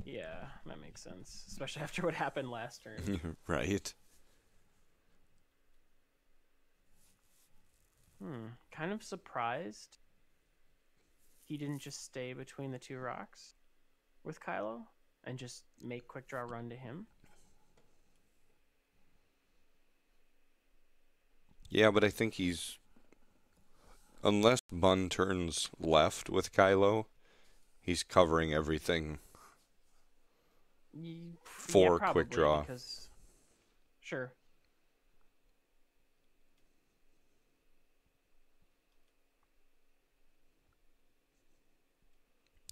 Yeah, that makes sense, especially after what happened last turn. Right. Kind of surprised he didn't just stay between the two rocks with Kylo and just make quick draw run to him. Yeah, but I think he's, unless Bunn turns left with Kylo, he's covering everything for quick draw. Because... Sure.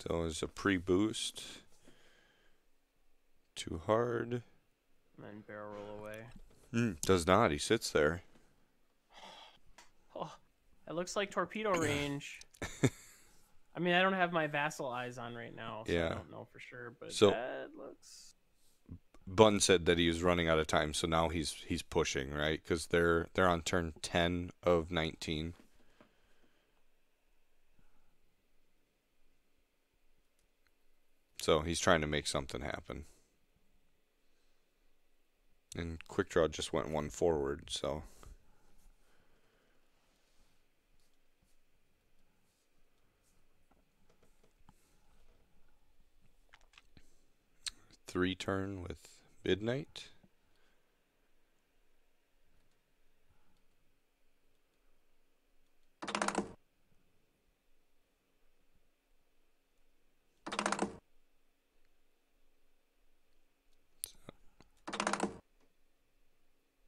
So it's a pre-boost. Too hard. And then barrel roll away. Does not. He sits there. Oh, it looks like torpedo range. I mean, I don't have my vassal eyes on right now, so I don't know for sure. But that looks... Bunn said that he was running out of time, so now he's pushing, right? Because they're on turn 10 of 19. So he's trying to make something happen. And quick draw just went one forward, so... Three turn with midnight.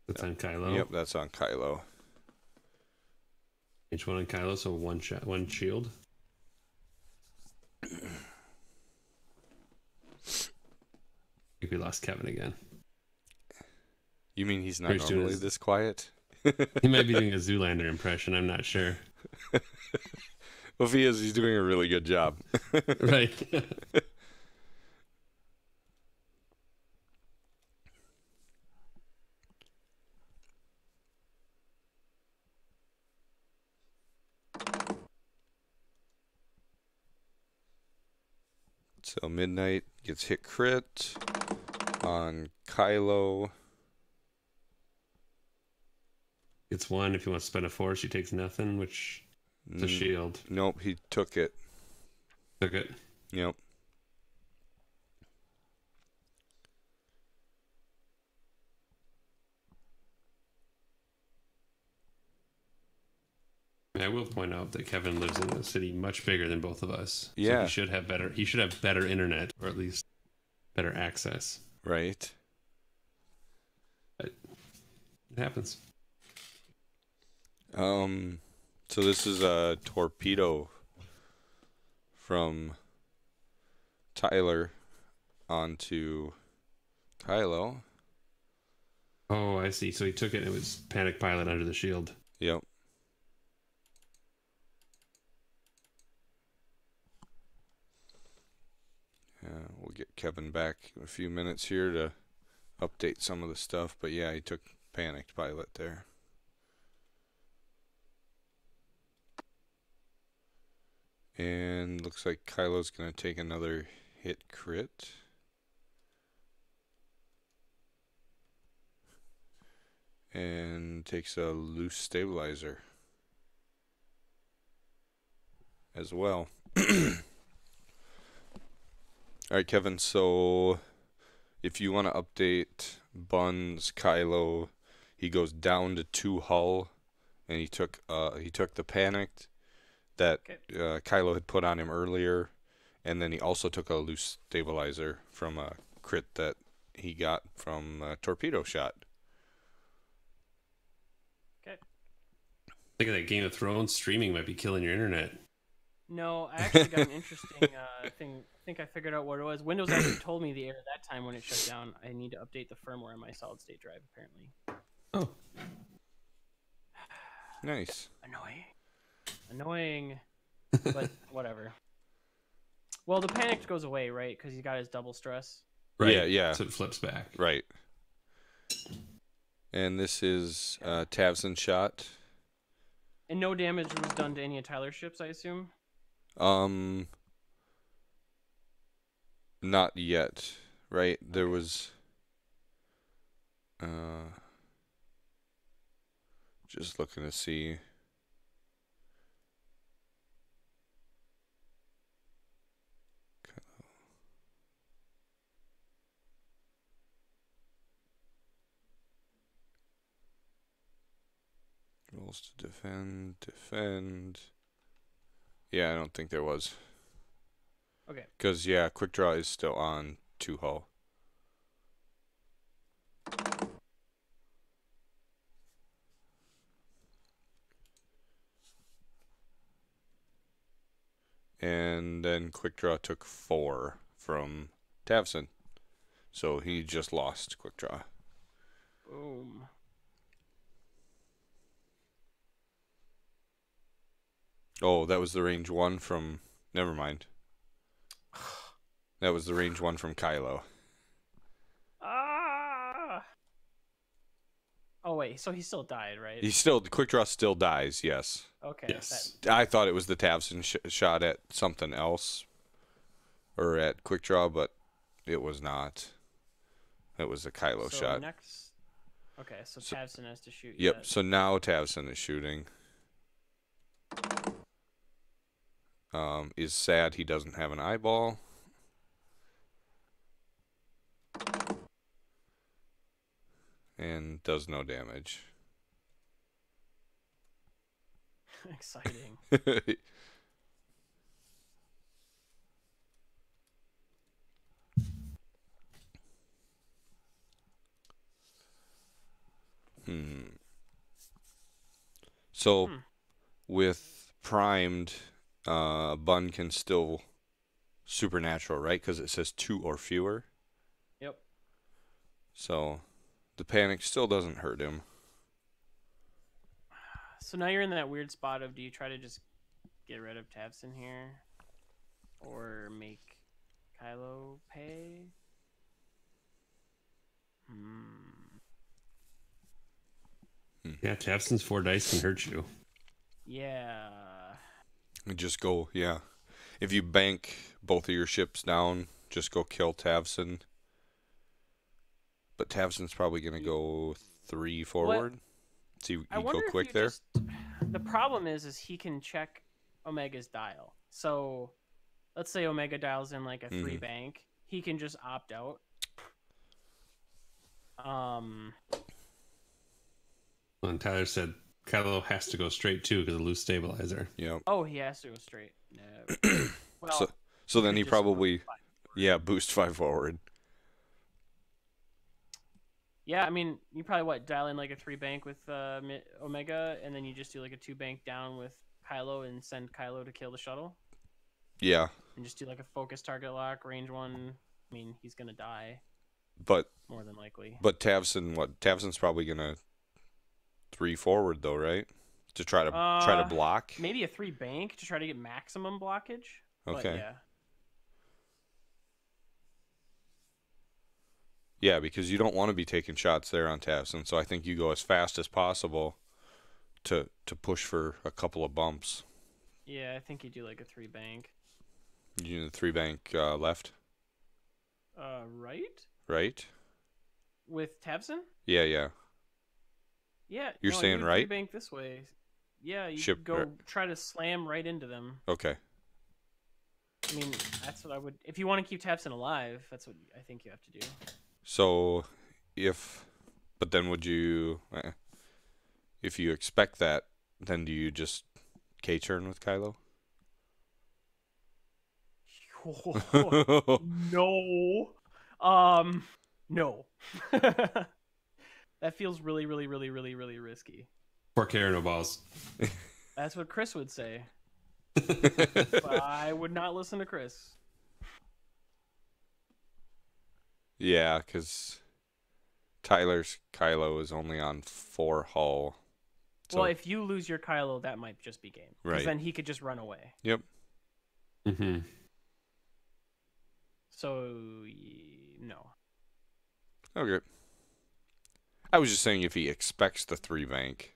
That's on Kylo. Yep, that's on Kylo. Each one on Kylo, so one shot, one shield. I think we lost Kevin again. You mean he's not normally this quiet? He might be doing a Zoolander impression. I'm not sure. Well, if he is, he's doing a really good job. Right. So Midnight gets hit crit on Kylo. It's one. If you want to spend a force, he takes nothing, which is a shield. Nope, he took it. Took it. Yep. I will point out that Kevin lives in a city much bigger than both of us. Yeah. So he should have better. He should have better internet, or at least better access. Right. But it happens. So this is a torpedo from Tyler onto Kylo. Oh, I see. So he took it and it was Panic Pilot under the shield. Yep. We'll get Kevin back in a few minutes here to update some of the stuff. But yeah, he took Panicked Pilot there. And looks like Kylo's going to take another hit crit. And takes a loose stabilizer as well. All right, Kevin, so if you want to update Bunn's Kylo, he goes down to 2 hull, and he took the Panicked that Kylo had put on him earlier, and then he also took a loose stabilizer from a crit that he got from a torpedo shot. Okay. I think that Game of Thrones streaming might be killing your internet. No, I actually got an interesting thing. I think I figured out what it was. Windows actually told me the error that time when it shut down. I need to update the firmware on my solid state drive, apparently. Oh. Nice. Annoying. But whatever. Well, the panic goes away, right? Because he got his double stress. Right. Yeah. So it flips back. Right. And this is Tavson shot. And no damage was done to any of Tyler's ships, I assume? Not yet, right? There was just looking to see. Rolls to defend. Yeah, I don't think there was. Okay. Because, yeah, quick draw is still on 2 hull. And then quick draw took 4 from Tavson. So he just lost quick draw. Boom. Oh, that was the range 1 from... Never mind. That was the range 1 from Kylo. Ah! Oh, wait. So he still died, right? Quick draw still dies, yes. Okay. Yes. I thought it was the Tavson shot at something else. Or at quick draw, but it was not. It was a Kylo shot. Next... Okay, so Tavson has to shoot. Yep, so now Tavson is shooting. Is sad he doesn't have an eyeball. And does no damage. Exciting. So, with primed, Bunn can still supernatural, right? Because it says 2 or fewer. Yep. So, the panic still doesn't hurt him. So now you're in that weird spot of, do you try to just get rid of Tavson here? Or make Kylo pay? Yeah, Tavson's 4 dice can hurt you. Yeah. Just go, yeah. If you bank both of your ships down, just go kill Tavson. But Tavson's probably going to go 3 forward. So you go quick there. The problem is he can check Omega's dial. So let's say Omega dials in like a 3 bank. He can just opt out. And Tyler said Kylo has to go straight too because of loose stabilizer. Yeah. Oh, he has to go straight. No. Well, so then he probably boost 5 forward. Yeah, I mean, you probably dial in like a 3 bank with Omega, and then you just do like a 2 bank down with Kylo and send Kylo to kill the shuttle. Yeah. And just do like a focus target lock, range 1. I mean, he's gonna die. But more than likely. But Tavson's probably gonna 3 forward though, right? To try to block. Maybe a 3 bank to try to get maximum blockage. Okay. But yeah. Yeah, because you don't want to be taking shots there on Tavson, so I think you go as fast as possible to push for a couple of bumps. Yeah, I think you do like a 3 bank. You do the 3 bank left? Right? Right? With Tavson? Yeah, yeah. Yeah. You're saying right? 3 bank this way. Yeah, you go try to slam right into them. Okay. I mean, that's what I would... If you want to keep Tavson alive, that's what I think you have to do. So, but then would you, if you expect that, then do you just K-turn with Kylo? No. No. That feels really, really, really, really, really risky. Poor Karen no balls. That's what Chris would say. But I would not listen to Chris. Yeah, because Tyler's Kylo is only on 4 hull. So... Well, if you lose your Kylo, that might just be game. Because then he could just run away. Yep. Mm-hmm. So, no. Okay. I was just saying if he expects the 3 bank.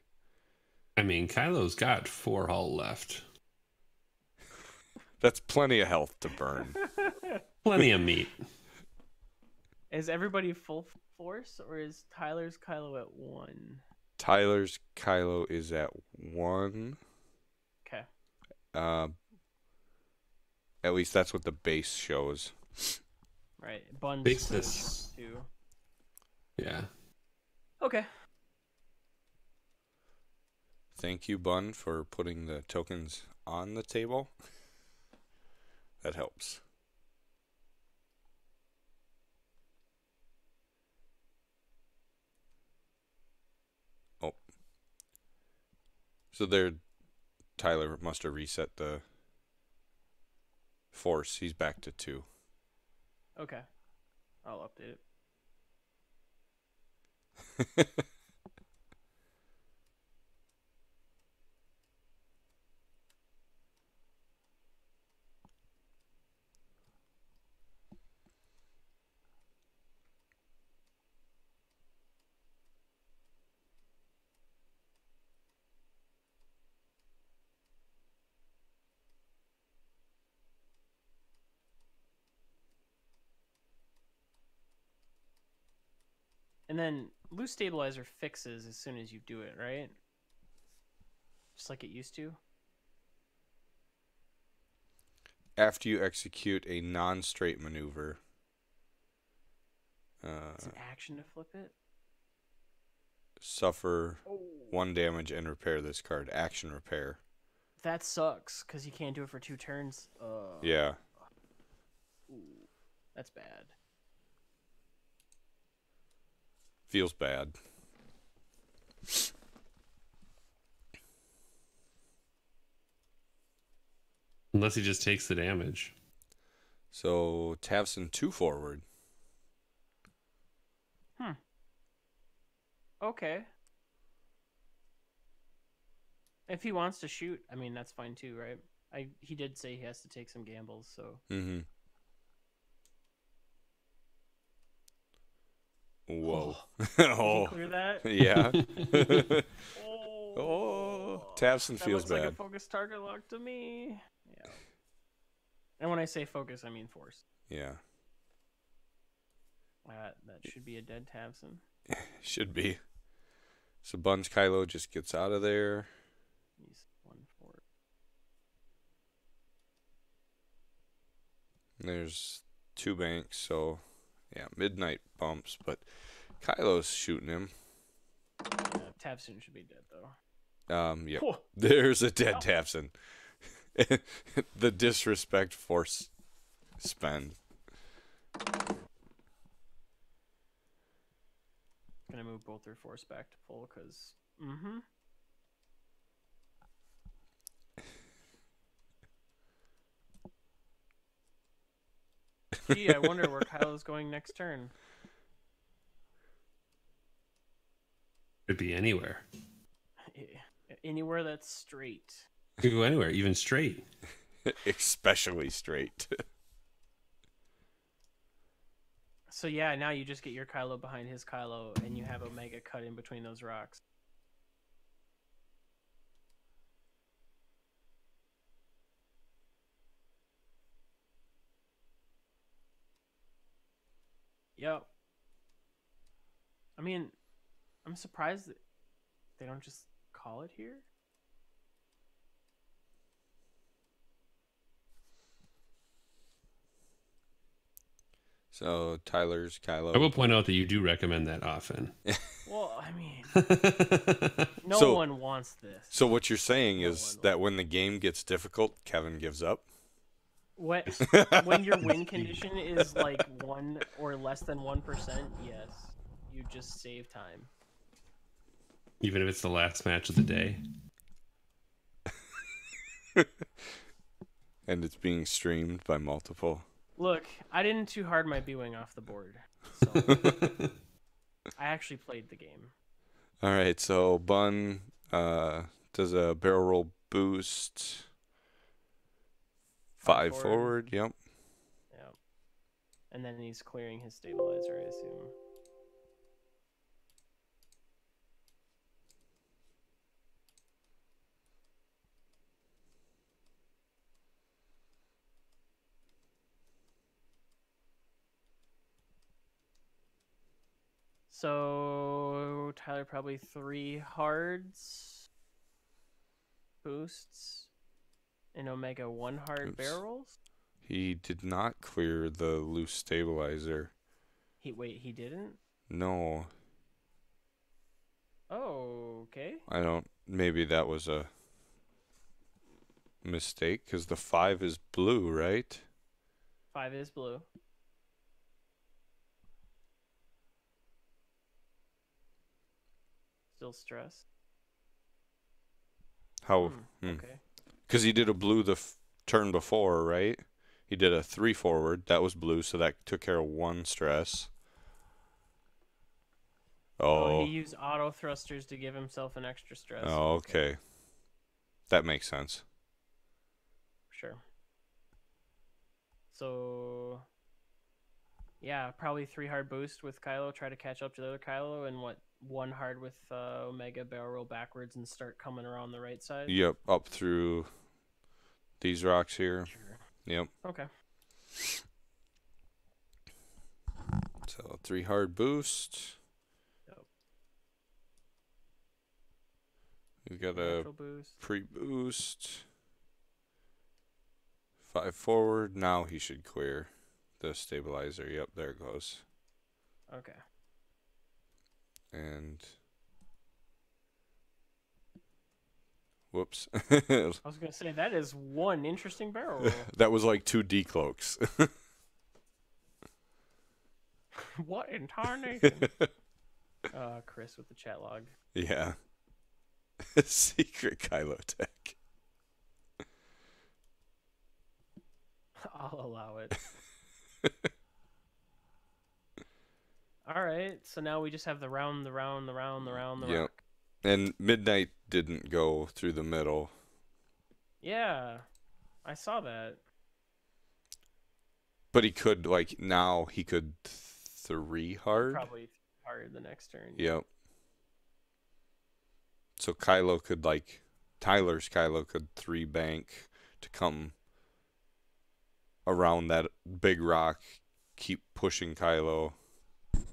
I mean, Kylo's got 4 hull left. That's plenty of health to burn. Plenty of meat. Is everybody full force, or is Tyler's Kylo at 1? Tyler's Kylo is at 1. Okay. At least that's what the base shows. Right. Bunn basis. 2. Yeah. Okay. thank you, Bunn, for putting the tokens on the table. That helps. Oh. So there, Tyler must have reset the force. He's back to 2. Okay. I'll update it. And then loose stabilizer fixes as soon as you do it, right? Just like it used to? After you execute a non-straight maneuver. It's an action to flip it? Suffer 1 damage and repair this card. Action repair. That sucks, because you can't do it for 2 turns. Yeah. Ooh, that's bad. Feels bad. Unless he just takes the damage. So, Tavson 2 forward. Okay. If he wants to shoot, I mean, that's fine too, right? He did say he has to take some gambles, so. Mm-hmm. Whoa. Did you clear that? Yeah. Tavson feels bad. Like a focus target lock to me. Yeah. And when I say focus, I mean force. Yeah. That should be a dead Tavson. Should be. So Bunn's Kylo just gets out of there. He's 1 forward. There's 2 banks, so yeah, midnight bumps, but Kylo's shooting him. Yeah, Tavson should be dead though. Yeah. There's a dead Tavson. The disrespect force spend. Gonna move both their force back to full because Gee, I wonder where Kylo's going next turn. Could be anywhere. Anywhere that's straight. Could go anywhere, even straight. Especially straight. So yeah, now you just get your Kylo behind his Kylo, and you have Omega cut in between those rocks. Yep. I mean, I'm surprised that they don't just call it here. So Tyler's Kylo. I will point out that you do recommend that often. Well, I mean, no one wants this. So what you're saying is that when the game gets difficult, Kevin gives up? When your win condition is like 1 or less than 1%, yes, you just save time. Even if it's the last match of the day. And it's being streamed by multiple. Look, I didn't too hard my B-Wing off the board, so I actually played the game. All right, so Bunn does a barrel roll boost. 5 forward, yep. Yep. And then he's clearing his stabilizer, I assume. So Tyler probably 3 hards boosts and Omega 1 hard barrels. He did not clear the loose stabilizer. He didn't? No. Oh, okay. I don't maybe that was a mistake because the 5 is blue, right? 5 is blue. Still stressed. How? Okay. Because he did a blue the turn before, right? He did a 3 forward. That was blue, so that took care of 1 stress. Oh, he used auto thrusters to give himself an extra stress. Oh, okay. That makes sense. Sure. So, yeah, probably 3 hard boost with Kylo. Try to catch up to the other Kylo, and 1 hard with Omega barrel roll backwards and start coming around the right side. Yep, up through these rocks here. Sure. Yep. Okay. So 3 hard boost. Yep. We've got a boost. pre-boost. 5 forward. Now he should clear the stabilizer. Yep, there it goes. Okay. And whoops. I was gonna say that is 1 interesting barrel roll. That was like 2 decloaks. What in tarnation? Chris with the chat log. Yeah. Secret Kylo tech. I'll allow it. All right, so now we just have the round. Yep. Rock. And Midnight didn't go through the middle. Yeah, I saw that. But he could, like, now he could 3 hard. Probably hard the next turn. Yep. So Kylo could, like, Tyler's Kylo could 3 bank to come around that big rock, keep pushing Kylo.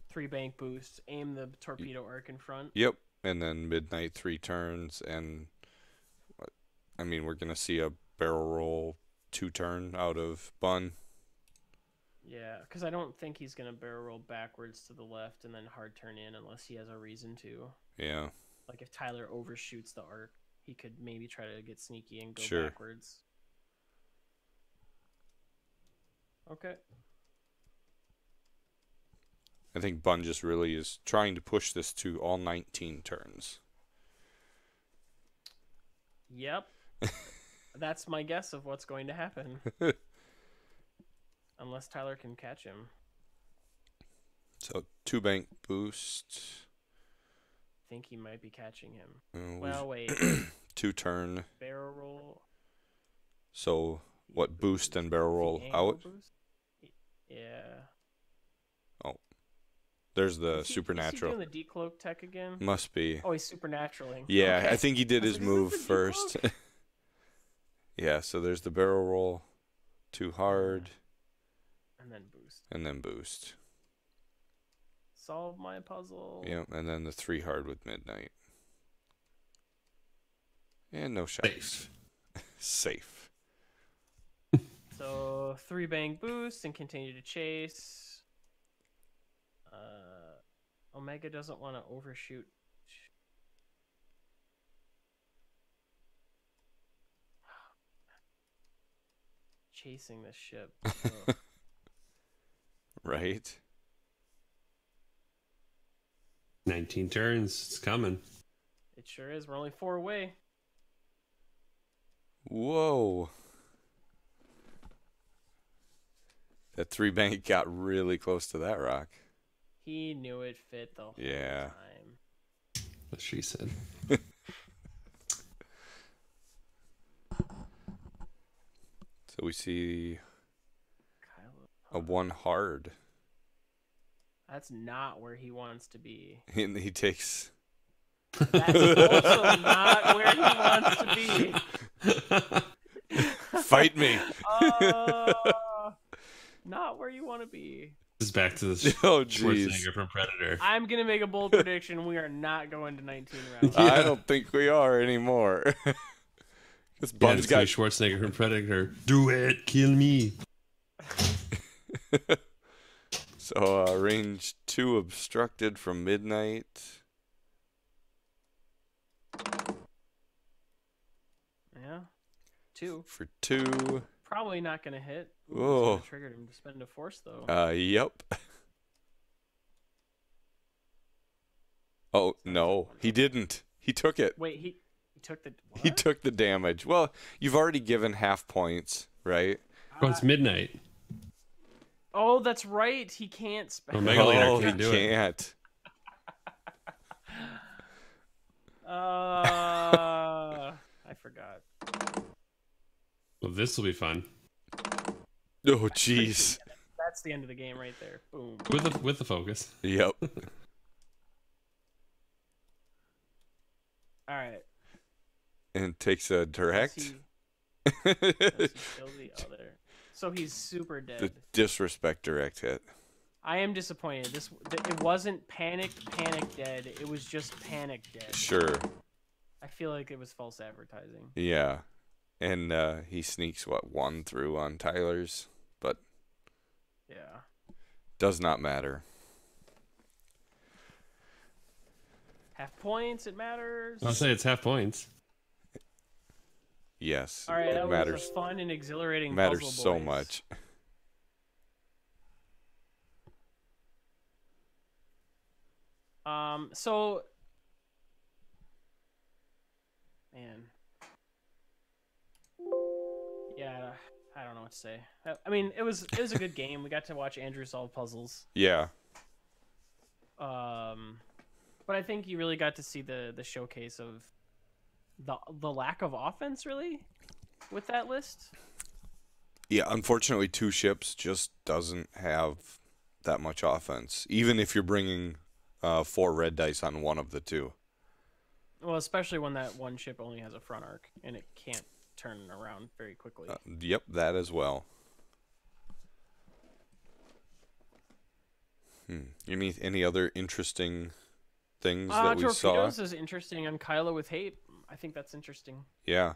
3 bank boosts, aim the torpedo arc in front. Yep. And then Midnight 3 turns, and I mean, we're going to see a barrel roll 2 turn out of Bunn. Yeah, because I don't think he's going to barrel roll backwards to the left and then hard turn in unless he has a reason to. Yeah. Like if Tyler overshoots the arc, he could maybe try to get sneaky and go Sure. backwards. Okay. I think Bunn just really is trying to push this to all 19 turns. Yep. That's my guess of what's going to happen. Unless Tyler can catch him. So 2 bank boost. I think he might be catching him. Well, wait. 2 turn. Barrel roll. So what, boost and barrel roll out? Boost? Yeah. Oh. There's the Is he supernatural. doing the decloak tech again? Must be. Oh, he's supernaturaling. Yeah, Okay. I think he did his like, move is this the first. Yeah, so there's the barrel roll, 2 hard, and then boost. and then boost. Solve my puzzle. Yep, and then the 3 hard with Midnight. And no shots. Safe. So 3 bang boost and continue to chase. Omega doesn't want to overshoot. Chasing this ship. Ugh. Right? 19 turns. It's coming. It sure is. We're only 4 away. Whoa. That 3 bank got really close to that rock. He knew it fit the whole Yeah. time. What she said. So we see Kylo. a 1 hard. That's not where he wants to be. And he takes... That's also not where he wants to be. Fight me. Not where you want to be. This is back to the Oh, Schwarzenegger from Predator. I'm going to make a bold prediction. We are not going to 19 rounds. I don't think we are anymore. This Bunn's got Schwarzenegger from Predator. Do it, kill me. So range 2 obstructed from Midnight. 2. For 2. Probably not going to hit. Oh. Triggered him to spend a force, though. Yep. Oh, no. He didn't. He took it. Wait, he took the... What? He took the damage. Well, you've already given half points, right? Oh, it's midnight. Oh, that's right. He can't spend... Oh, Mega Leader he can't do it. can't. I forgot. Well, this will be fun. Oh, jeez. That's the end of the game right there. Boom. With the focus. Yep. All right. And takes a direct. Does he kill the other? So he's super dead. The disrespect direct hit. I am disappointed. It wasn't panic dead. It was just panic dead. Sure. I feel like it was false advertising. Yeah. And he sneaks, 1 through on Tyler's, but yeah, does not matter. Half points, it matters. I'll say it's half points. Yes. All right, it that matters. was a fun and exhilarating Matters puzzle, so boys. much. So, man, yeah, I don't know what to say. I mean, it was a good game. We got to watch Andrew solve puzzles. Yeah. But I think you really got to see the showcase of the lack of offense, really, with that list. Yeah, unfortunately, 2 ships just doesn't have that much offense, even if you're bringing 4 red dice on one of the 2. Well, especially when that one ship only has a front arc and it can't turn around very quickly. Yep, that as well. You mean any other interesting things that we saw? Torpedoes is interesting on Kylo with hate. I think that's interesting. Yeah.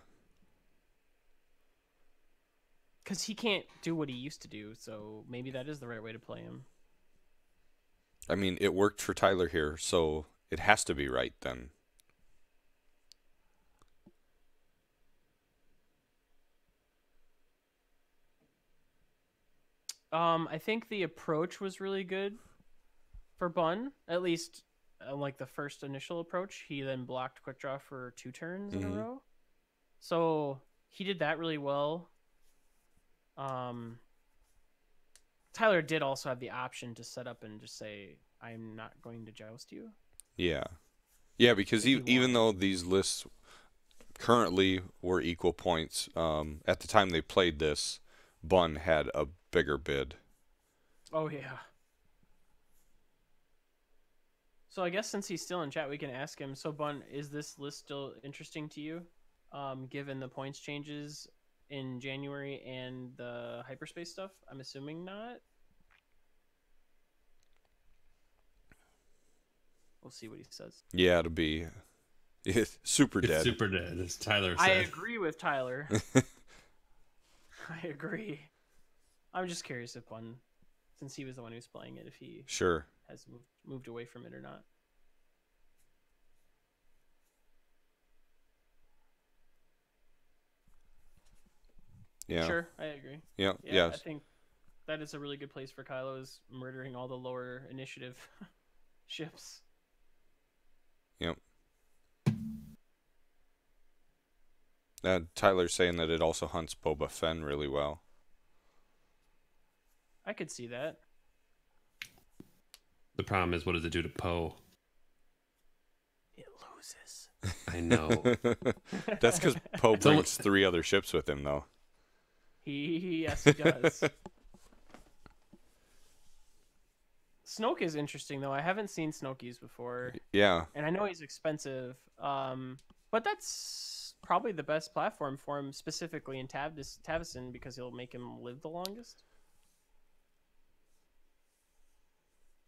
Because he can't do what he used to do, so maybe that is the right way to play him. I mean, it worked for Tyler here, so it has to be right then. I think the approach was really good for Bunn, at least like the first initial approach. He then blocked quick draw for 2 turns in a row. So he did that really well. Tyler did also have the option to set up and just say, I'm not going to joust you. Yeah. Yeah, because even though these lists currently were equal points, at the time they played this, Bunn had a bigger bid. Oh, yeah. So I guess since he's still in chat, we can ask him. So, Bunn, is this list still interesting to you, given the points changes in January and the hyperspace stuff? I'm assuming not. We'll see what he says. Yeah, it'll be super dead. It's super dead, as Tyler said. I agree with Tyler. I agree. I'm just curious if Bunn, since he was the one who's playing it, if he Sure. has moved away from it or not. Yeah. Sure, I agree. Yeah. Yeah, Yes. I think that is a really good place for Kylo, is murdering all the lower initiative ships. Yep. Tyler's saying that it also hunts Boba Fett really well. I could see that. The problem is, what does it do to Poe? It loses. I know. That's because Poe brings 3 other ships with him, though. Yes, he does. Snoke is interesting, though. I haven't seen Snoke used before. Yeah. And I know he's expensive. But that's probably the best platform for him, specifically in Tavison, because he'll make him live the longest.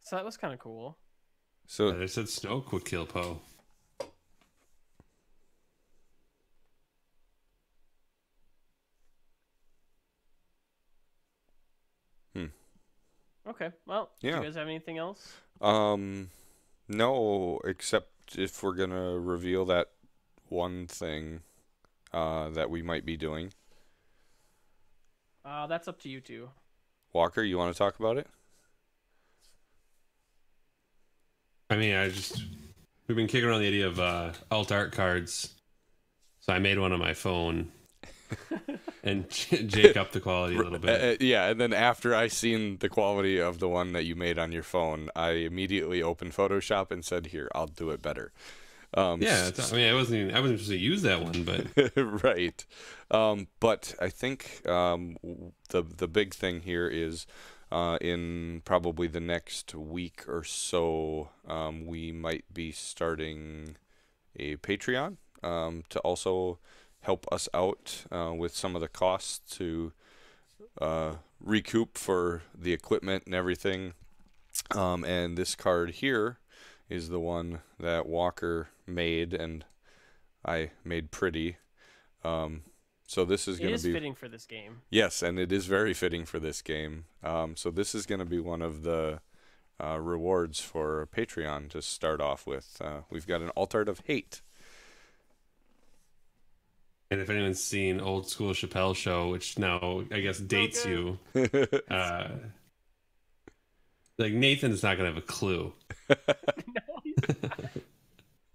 So that was kind of cool. So They said Snoke would kill Poe. Okay, well, do Yeah. you guys have anything else? no, except if we're gonna reveal that one thing that we might be doing. That's up to you two. Walker, you want to talk about it? I mean, we've been kicking around the idea of alt art cards, so I made one on my phone and jake up the quality a little bit. Yeah, and then after I seen the quality of the one that you made on your phone, I immediately opened Photoshop and said, "Here, I'll do it better." Yeah, I mean, I wasn't supposed to use that one, but right. But I think the big thing here is in probably the next week or so, we might be starting a Patreon to also help us out with some of the costs to recoup for the equipment and everything. And this card here is the one that Walker made and I made pretty. So this is going to be fitting for this game. Yes, and it is very fitting for this game. So this is going to be one of the rewards for Patreon to start off with. We've got an Alt Art of Hate. And if anyone's seen Old School Chappelle Show, which now I guess dates you, like Nathan's not gonna have a clue. No, he's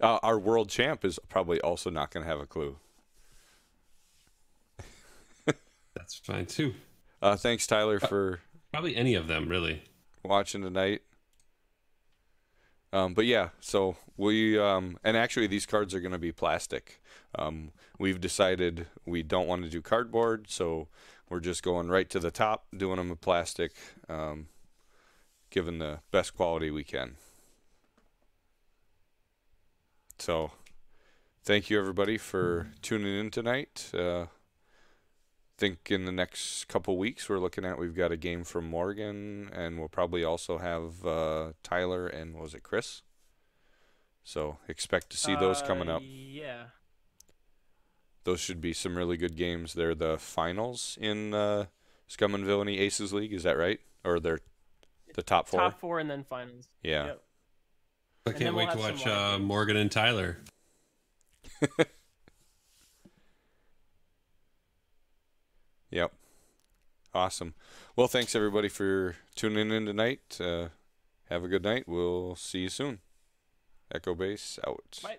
not. Our world champ is probably also not gonna have a clue. That's fine too. Thanks, Tyler, for probably any of them really watching tonight. But yeah, so we and actually these cards are going to be plastic. We've decided we don't want to do cardboard, so we're just going right to the top, doing them with plastic, giving the best quality we can. So thank you everybody for tuning in tonight. Think in the next couple weeks we've got a game from Morgan, and we'll probably also have Tyler and was it Chris? So expect to see those coming up. Yeah. Those should be some really good games. They're the finals in Scum and Villainy Aces League, is that right? Or they're the top four? Top four and then finals. Yeah. Yep. I can't wait to watch Morgan and Tyler. Yep. Awesome. Well, thanks everybody for tuning in tonight. Have a good night. We'll see you soon. Echo Base out. Bye.